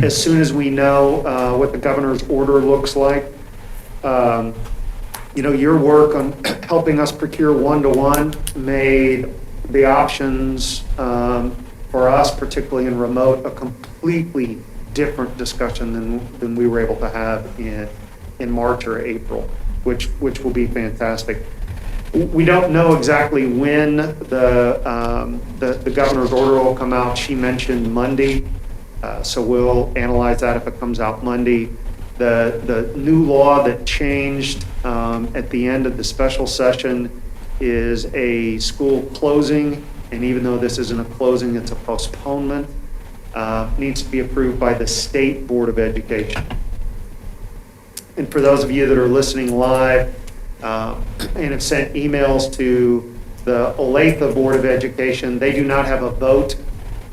as soon as we know what the governor's order looks like. Your work on helping us procure one-to-one made the options for us, particularly in remote, a completely different discussion than we were able to have in March or April, which will be fantastic. We don't know exactly when the governor's order will come out. She mentioned Monday, so we'll analyze that if it comes out Monday. The new law that changed at the end of the special session is a school closing, and even though this isn't a closing, it's a postponement, needs to be approved by the State Board of Education. And for those of you that are listening live and have sent emails to the Olathe Board of Education, they do not have a vote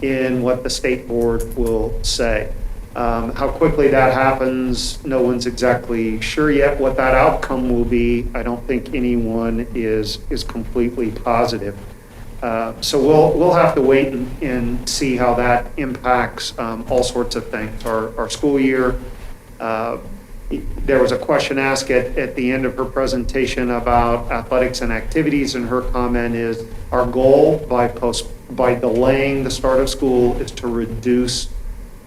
in what the state board will say. How quickly that happens, no one's exactly sure yet what that outcome will be. I don't think anyone is completely positive. So we'll have to wait and see how that impacts all sorts of things. Our school year, there was a question asked at the end of her presentation about athletics and activities, and her comment is our goal by delaying the start of school is to reduce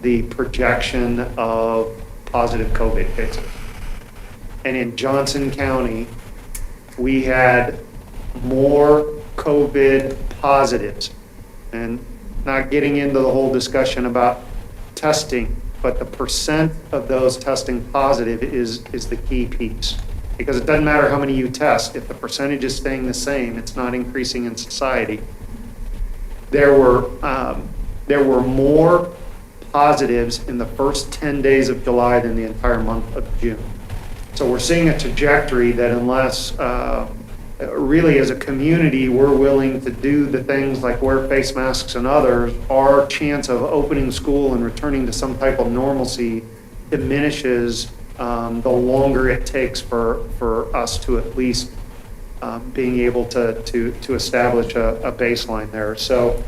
the projection of positive COVID cases. And in Johnson County, we had more COVID positives, and not getting into the whole discussion about testing, but the percent of those testing positive is the key piece. Because it doesn't matter how many you test, if the percentage is staying the same, it's not increasing in society. There were more positives in the first 10 days of July than the entire month of June. So we're seeing a trajectory that unless really as a community we're willing to do the things like wear face masks and others, our chance of opening school and returning to some type of normalcy diminishes the longer it takes for us to at least being able to establish a baseline there. So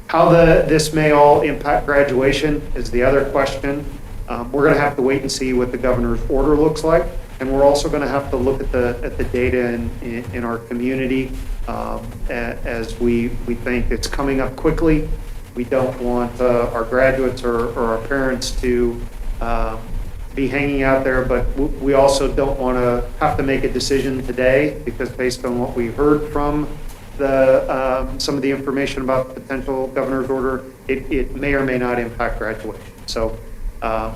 how this may all impact graduation is the other question. We're going to have to wait and see what the governor's order looks like, and we're also going to have to look at the data in our community as we think it's coming up quickly. We don't want our graduates or our parents to be hanging out there, but we also don't want to have to make a decision today, because based on what we heard from some of the information about the potential governor's order, it may or may not impact graduation. So I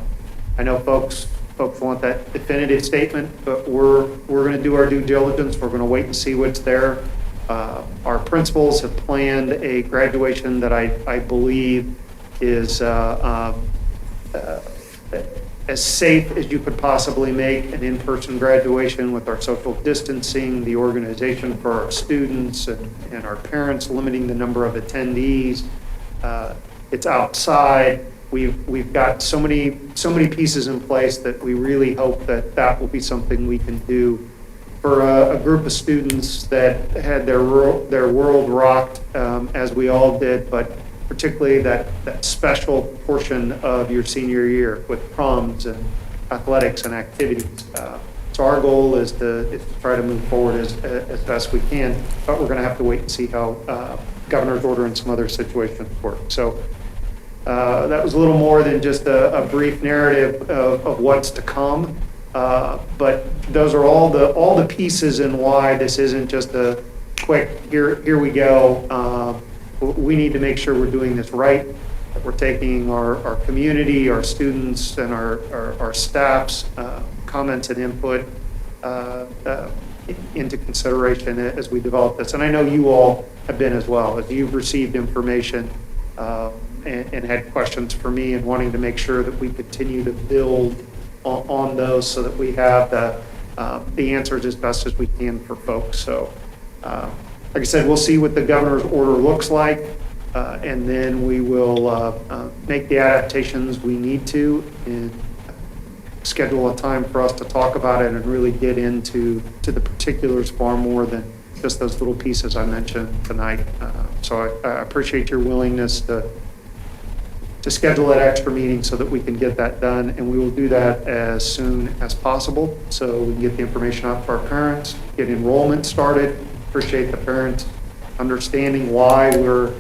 know folks want that definitive statement, but we're going to do our due diligence. We're going to wait and see what's there. Our principals have planned a graduation that I believe is as safe as you could possibly make an in-person graduation, with our social distancing, the organization for our students and our parents, limiting the number of attendees. It's outside. We've got so many pieces in place that we really hope that will be something we can do for a group of students that had their world rocked, as we all did, but particularly that special portion of your senior year with proms and athletics and activities. So our goal is to try to move forward as best we can, but we're going to have to wait and see how governor's order and some other situations work. So that was a little more than just a brief narrative of what's to come. But those are all the pieces in why this isn't just a quick, here we go. We need to make sure we're doing this right, that we're taking our community, our students, and our staff's comments and input into consideration as we develop this. And I know you all have been as well, as you've received information and had questions for me and wanting to make sure that we continue to build on those so that we have the answers as best as we can for folks. So like I said, we'll see what the governor's order looks like, and then we will make the adaptations we need to and schedule a time for us to talk about it and really get into the particulars far more than just those little pieces I mentioned tonight. So I appreciate your willingness to schedule that extra meeting so that we can get that done, and we will do that as soon as possible so we can get the information out for our parents, get enrollment started. Appreciate the parents understanding why we're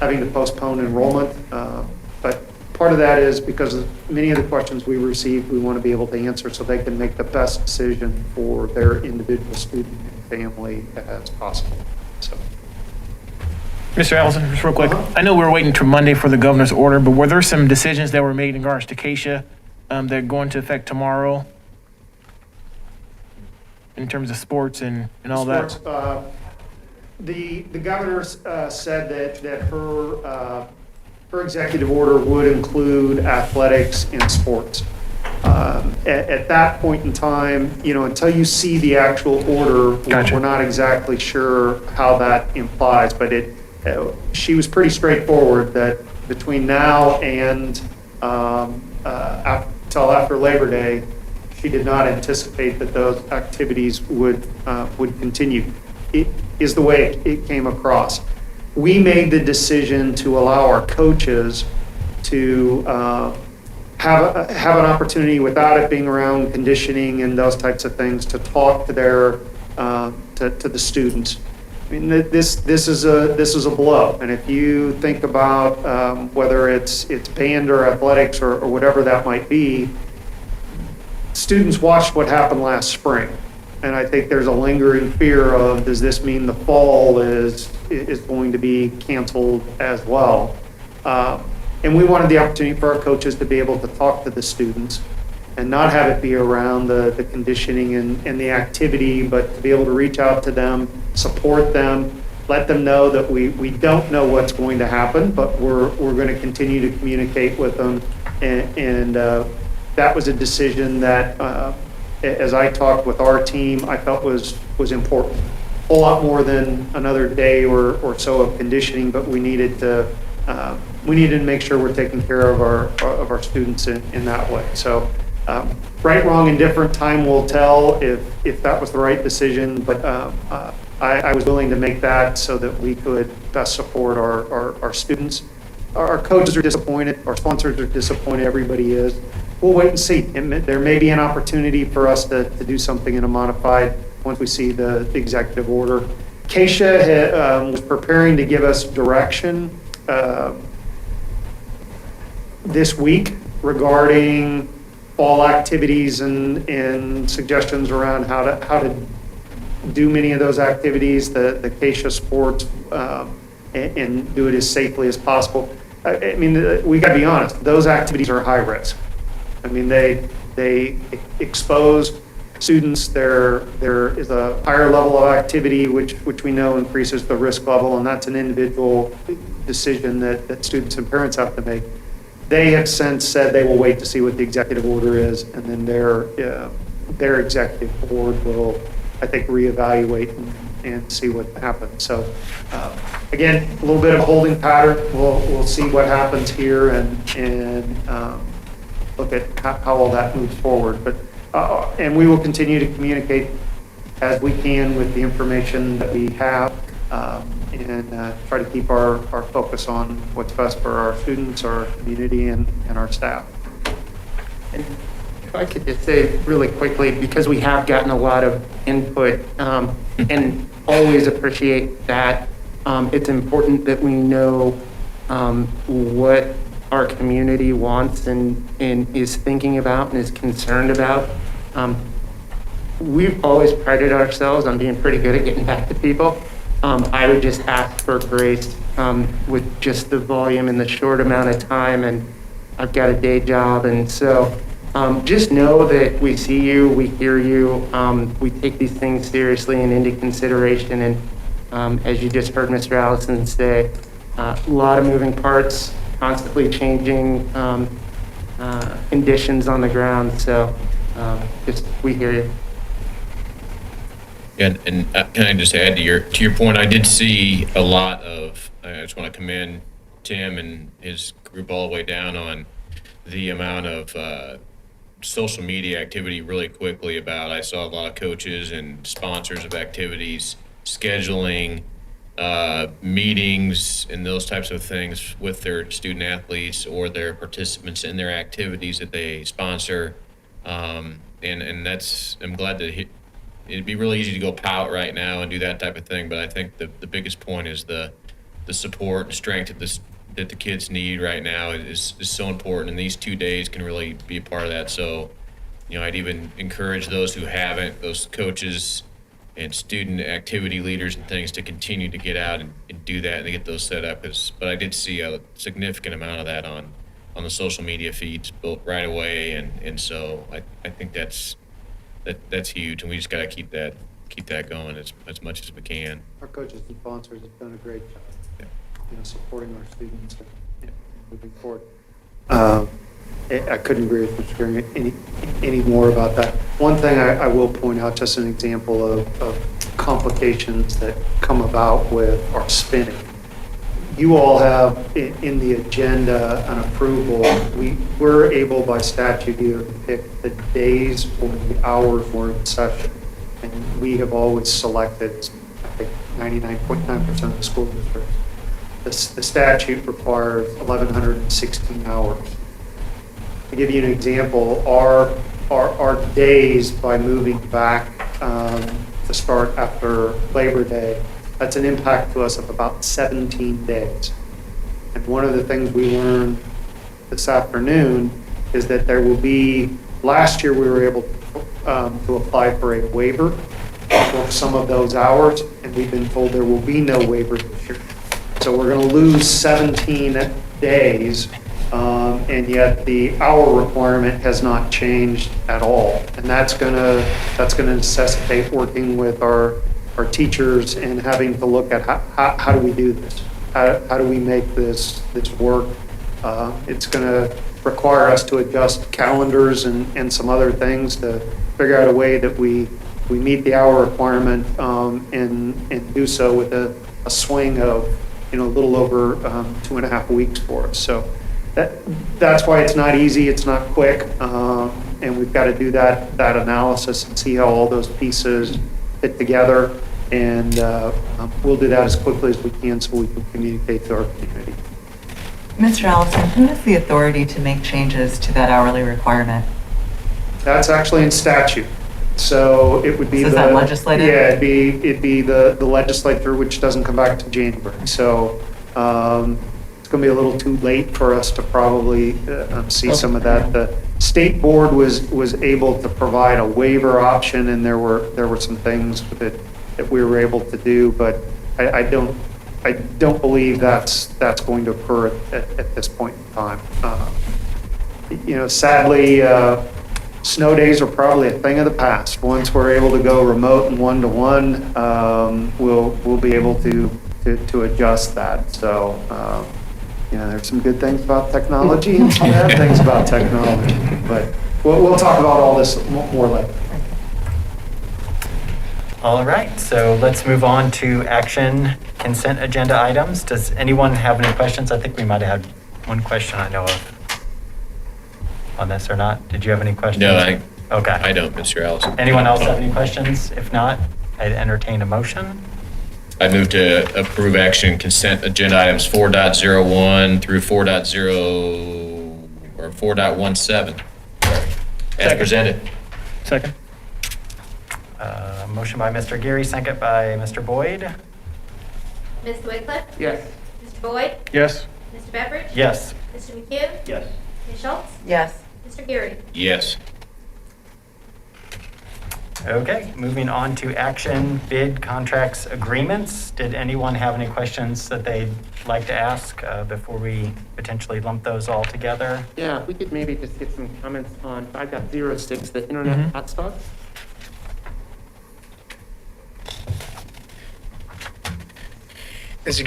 having to postpone enrollment. But part of that is because of many of the questions we received, we want to be able to answer so they can make the best decision for their individual student and family as possible. So. Mr. Allison, just real quick, I know we're waiting till Monday for the governor's order, but were there some decisions that were made in regards to Keisha that are going to affect tomorrow in terms of sports and all Sports, that? The governor said that her executive order would include athletics and sports. At that point in time, until you see the actual order, Gotcha. We're not exactly sure how that implies, but she was pretty straightforward that between now and till after Labor Day, she did not anticipate that those activities would continue. It is the way it came across. We made the decision to allow our coaches to have an opportunity without it being around conditioning and those types of things to talk to their to the students. I mean, this is a blow, and if you think about whether it's band or athletics or whatever that might be, students watched what happened last spring. And I think there's a lingering fear of, does this mean the fall is going to be canceled as well? And we wanted the opportunity for our coaches to be able to talk to the students and not have it be around the conditioning and the activity, but to be able to reach out to them, support them, let them know that we don't know what's going to happen, but we're going to continue to communicate with them. And that was a decision that, as I talked with our team, I felt was important. A whole lot more than another day or so of conditioning, but we needed to make sure we're taking care of our students in that way. So right, wrong, and different, time will tell if that was the right decision, but I was willing to make that so that we could best support our students. Our coaches are disappointed, our sponsors are disappointed, everybody is. We'll wait and see. There may be an opportunity for us to do something in a modified once we see the executive order. Keisha was preparing to give us direction this week regarding fall activities and suggestions around how to do many of those activities, the Keisha sports, and do it as safely as possible. I mean, we got to be honest, those activities are high risk. I mean, they expose students. There is a higher level of activity, which we know increases the risk level, and that's an individual decision that students and parents have to make. They have since said they will wait to see what the executive order is, and then their executive board will, I think, reevaluate and see what happens. So, again, a little bit of a holding pattern. We'll see what happens here and look at how all that moves forward. But and we will continue to communicate as we can with the information that we have, and try to keep our focus on what's best for our students, our community, and our staff. And If I could just say really quickly, because we have gotten a lot of input and always appreciate that, it's important that we know what our community wants and is thinking about and is concerned about. We've always prided ourselves on being pretty good at getting back to people. I would just ask for grace with just the volume and the short amount of time, and I've got a day job, and so just know that we see you, we hear you, we take these things seriously and into consideration, and as you just heard Mr. Allison say, a lot of moving parts, constantly changing conditions on the ground, so just we hear you. And can I just add to your point? I did see a lot of. I just want to commend Tim and his group all the way down on the amount of social media activity really quickly about. I saw a lot of coaches and sponsors of activities scheduling meetings and those types of things with their student athletes or their participants in their activities that they sponsor. And that's, I'm glad that it'd be really easy to go pout right now and do that type of thing, but I think the biggest point is the support and strength that the kids need right now is so important, and these 2 days can really be a part of that. So, I'd even encourage those who haven't, those coaches and student activity leaders and things, to continue to get out and do that and to get those set up. But I did see a significant amount of that on the social media feeds built right away, and so I think that's huge, and we just got to keep that going as much as we can. Our coaches and sponsors have done a great job, supporting our students and moving forward. I couldn't agree with Mr. Gary any more about that. One thing I will point out, just an example of complications that come about with our spinning. You all have in the agenda an approval. We're able by statute either to pick the days or the hours we're in session. And we have always selected, I think, 99.9% of the school districts. The statute requires 1,116 hours. To give you an example, our days, by moving back to start after Labor Day, that's an impact to us of about 17 days. And one of the things we learned this afternoon is that there will be, last year we were able to apply for a waiver for some of those hours, and we've been told there will be no waiver this year. So we're going to lose 17 days, and yet the hour requirement has not changed at all. And that's going to necessitate working with our teachers and having to look at how do we do this? How do we make this work? It's going to require us to adjust calendars and some other things to figure out a way that we meet the hour requirement and do so with a swing of a little over 2.5 weeks for us. So that's why it's not easy, it's not quick, and we've got to do that analysis and see how all those pieces fit together. And we'll do that as quickly as we can so we can communicate to our community. Mr. Allison, who has the authority to make changes to that hourly requirement? That's actually in statute. So it would be Is that legislative? Yeah, it'd be the legislature, which doesn't come back to January. So it's going to be a little too late for us to probably see some of that. The state board was able to provide a waiver option, and there were some things that we were able to do, but I don't believe that's going to occur at this point in time. Sadly, snow days are probably a thing of the past. Once we're able to go remote and one-to-one, we'll be able to adjust that. So, there's some good things about technology and some bad things about technology, but we'll talk about all this more later. All right, so let's move on to action consent agenda items. Does anyone have any questions? I think we might have had one question I know of on this or not. Did you have any questions? No, okay. I don't, Mr. Allison. Anyone else have any questions? If not, I'd entertain a motion. I move to approve action consent agenda items 4.01 through 4.0 or 4.17. as presented. Second. Motion by Mr. Geary, second by Mr. Boyd. Mr. Wycliffe? Yes. Mr. Boyd? Yes. Mr. Beveridge? Yes. Mr. McHugh? Yes. Ms. Schultz? Yes. Mr. Geary? Yes. Okay, moving on to action, bid, contracts, agreements. Did anyone have any questions that they'd like to ask before we potentially lump those all together? Yeah, if we could maybe just get some comments on 5.06, the internet hotspots. As you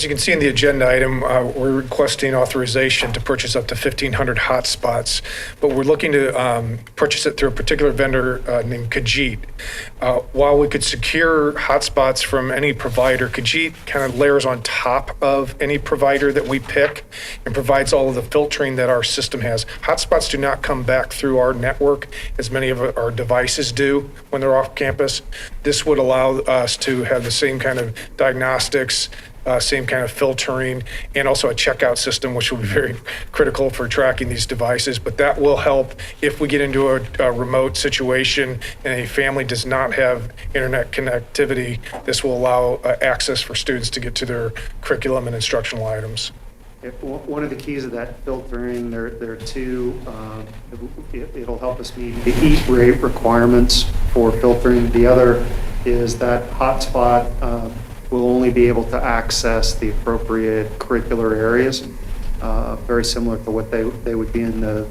can see in the agenda item, we're requesting authorization to purchase up to 1,500 hotspots, but we're looking to purchase it through a particular vendor named Khajiit. While we could secure hotspots from any provider, Khajiit kind of layers on top of any provider that we pick and provides all of the filtering that our system has. Hotspots do not come back through our network as many of our devices do when they're off campus. This would allow us to have the same kind of diagnostics, same kind of filtering, and also a checkout system, which will be very critical for tracking these devices. But that will help if we get into a remote situation and a family does not have internet connectivity. This will allow access for students to get to their curriculum and instructional items. One of the keys of that filtering, there are two, it'll help us meet the heat rate requirements for filtering. The other is that hotspot will only be able to access the appropriate curricular areas, very similar to what they would be in the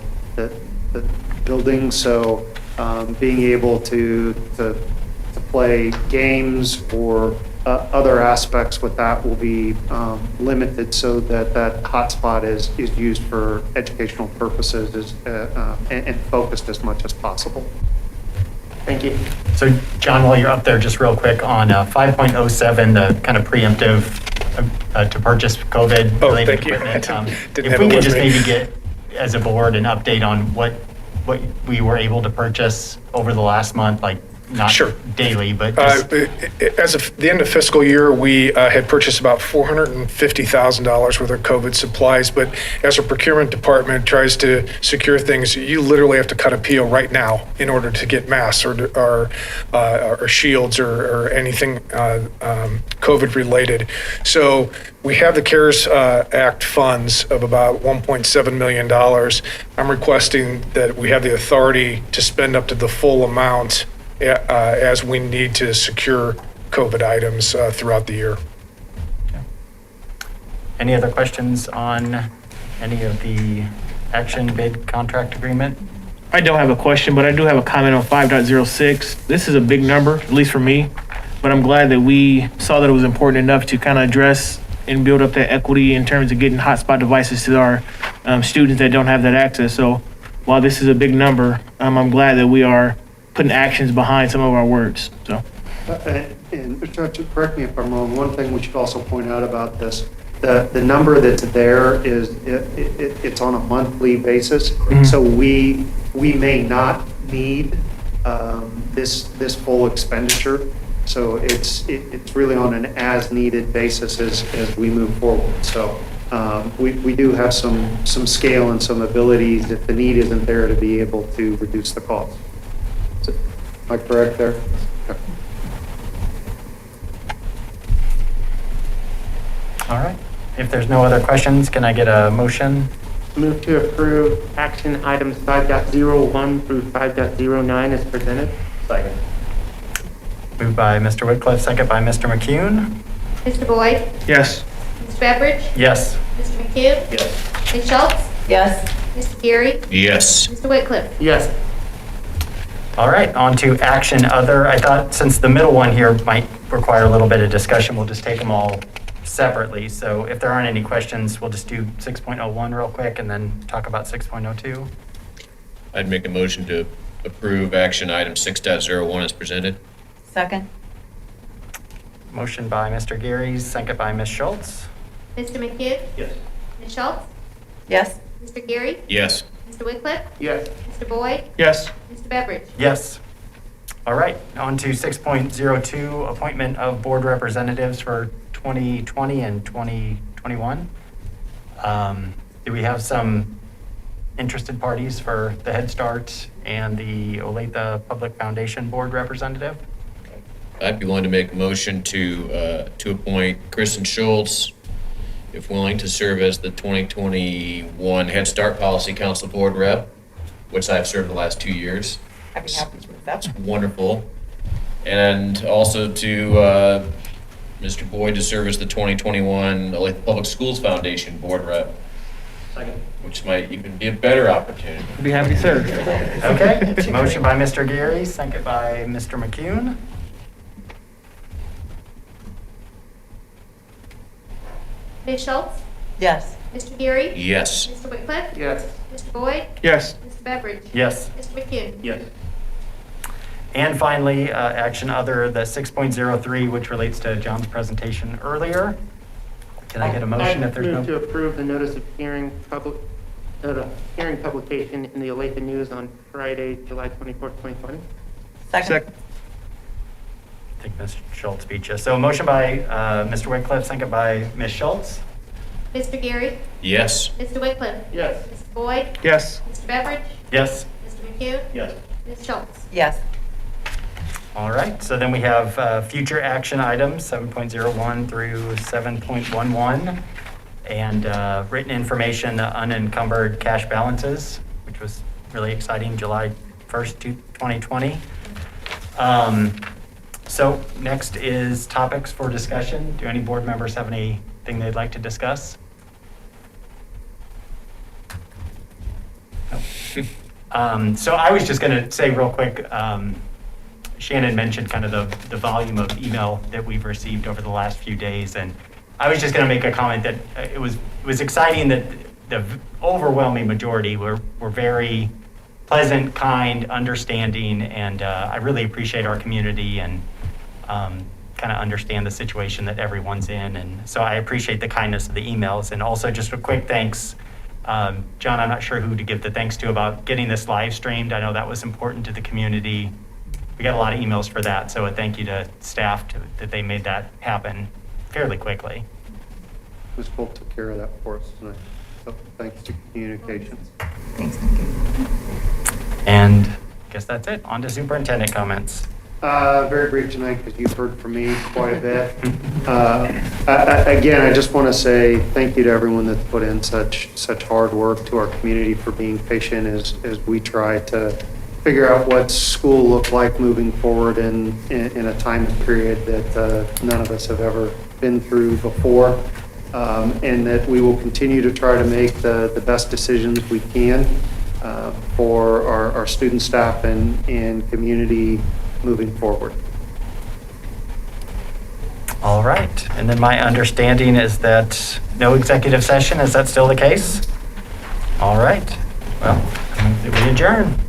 building. So being able to play games or other aspects with that will be limited, so that that hotspot is used for educational purposes and focused as much as possible. Thank you. So John, while you're up there, just real quick on 5.07, the kind of preemptive to purchase COVID-related equipment. If we could just maybe get, as a board, an update on what we were able to purchase over the last month, like not daily, but just... As of the end of fiscal year, we had purchased about $450,000 worth of COVID supplies, but as our procurement department tries to secure things, you literally have to cut a PO right now in order to get masks or shields or anything COVID related. So we have the CARES Act funds of about $1.7 million. I'm requesting that we have the authority to spend up to the full amount as we need to secure COVID items throughout the year. Okay. Any other questions on any of the action bid contract agreement? I don't have a question, but I do have a comment on 5.06. This is a big number, at least for me, but I'm glad that we saw that it was important enough to kind of address and build up that equity in terms of getting hotspot devices to our students that don't have that access. So while this is a big number, I'm glad that we are putting actions behind some of our words. So, and correct me if I'm wrong, one thing we should also point out about this, the number that's there is it's on a monthly basis. Mm-hmm. So we may not need this full expenditure. So it's really on an as needed basis as we move forward. So we do have some scale and some abilities if the need isn't there to be able to reduce the cost. Am I correct there? Okay. All right. If there's no other questions, can I get a motion? Move to approve action items 5.01 through 5.09 as presented. Second. Moved by Mr. Whitcliffe, second by Mr. McCune. Mr. Boyd? yes. Mr. Beveridge? Yes. Mr. McHugh? Yes. Ms. Schultz? Yes. Mr. Geary? Yes. Mr. Wycliffe? Yes. All right, on to action other. I thought since the middle one here might require a little bit of discussion, we'll just take them all separately. So if there aren't any questions, we'll just do 6.01 real quick and then talk about 6.02. I'd make a motion to approve action item 6.01 as presented. Second. Motion by Mr. Geary, second by Ms. Schultz. Mr. McHugh? Yes. Ms. Schultz? Yes. Mr. Geary? Yes. Mr. Wycliffe? Yes. Mr. Boyd? Yes. Mr. Beveridge? Yes. All right, on to 6.02, appointment of board representatives for 2020 and 2021. Do we have some interested parties for the Head Start and the Olathe Public Foundation Board representative? I'd be willing to make a motion to appoint Kristen Schultz, if willing, to serve as the 2021 Head Start Policy Council Board rep, which I've served the last 2 years. I'd be happy with that. That's wonderful. And also to Mr. Boyd to serve as the 2021 Olathe Public Schools Foundation Board rep, Second. which might even be a better opportunity. I'd be happy to serve. Okay, motion by Mr. Geary, second by Mr. McCune. Ms. Schultz? Yes. Mr. Geary? Yes. Mr. Whitcliffe? Yes. Mr. Boyd? Yes. Mr. Beveridge? Yes. Mr. McCune? Yes. And finally, action other, the 6.03, which relates to John's presentation earlier. Can I get a motion if there's I move to no? approve the notice of hearing publication in the Olathe News on Friday, July 24th, 2020. Second. I think Ms. Schultz beat you. So a motion by Mr. Whitcliffe, second by Ms. Schultz. Mr. Geary? Yes. Mr. Whitcliffe? Yes. Mr. Boyd? Yes. Mr. Beveridge? Yes. Mr. McCune? Yes. Ms. Schultz? Yes. All right, so then we have future action items, 7.01 through 7.11, and written information, unencumbered cash balances, which was really exciting, July 1st, 2020. So next is topics for discussion. Do any board members have anything they'd like to discuss? No. So I was just going to say real quick, Shannon mentioned kind of the volume of email that we've received over the last few days, and I was just going to make a comment that it was exciting that the overwhelming majority were very pleasant, kind, understanding, and I really appreciate our community and kind of understand the situation that everyone's in, and so I appreciate the kindness of the emails, and also just a quick thanks. John, I'm not sure who to give the thanks to about getting this live streamed. I know that was important to the community. We got a lot of emails for that, so a thank you to staff that they made that happen fairly quickly. Ms. Holt took care of that for us tonight. So thanks to communications. And I guess that's it. On to superintendent comments. Very brief tonight because you've heard from me quite a bit. Again, I just want to say thank you to everyone that's put in such hard work, to our community for being patient as we try to figure out what school looked like moving forward in a time period that none of us have ever been through before, and that we will continue to try to make the best decisions we can for our student, staff, and community moving forward. All right. And then my understanding is that no executive session. Is that still the case? All right. Well, we adjourn.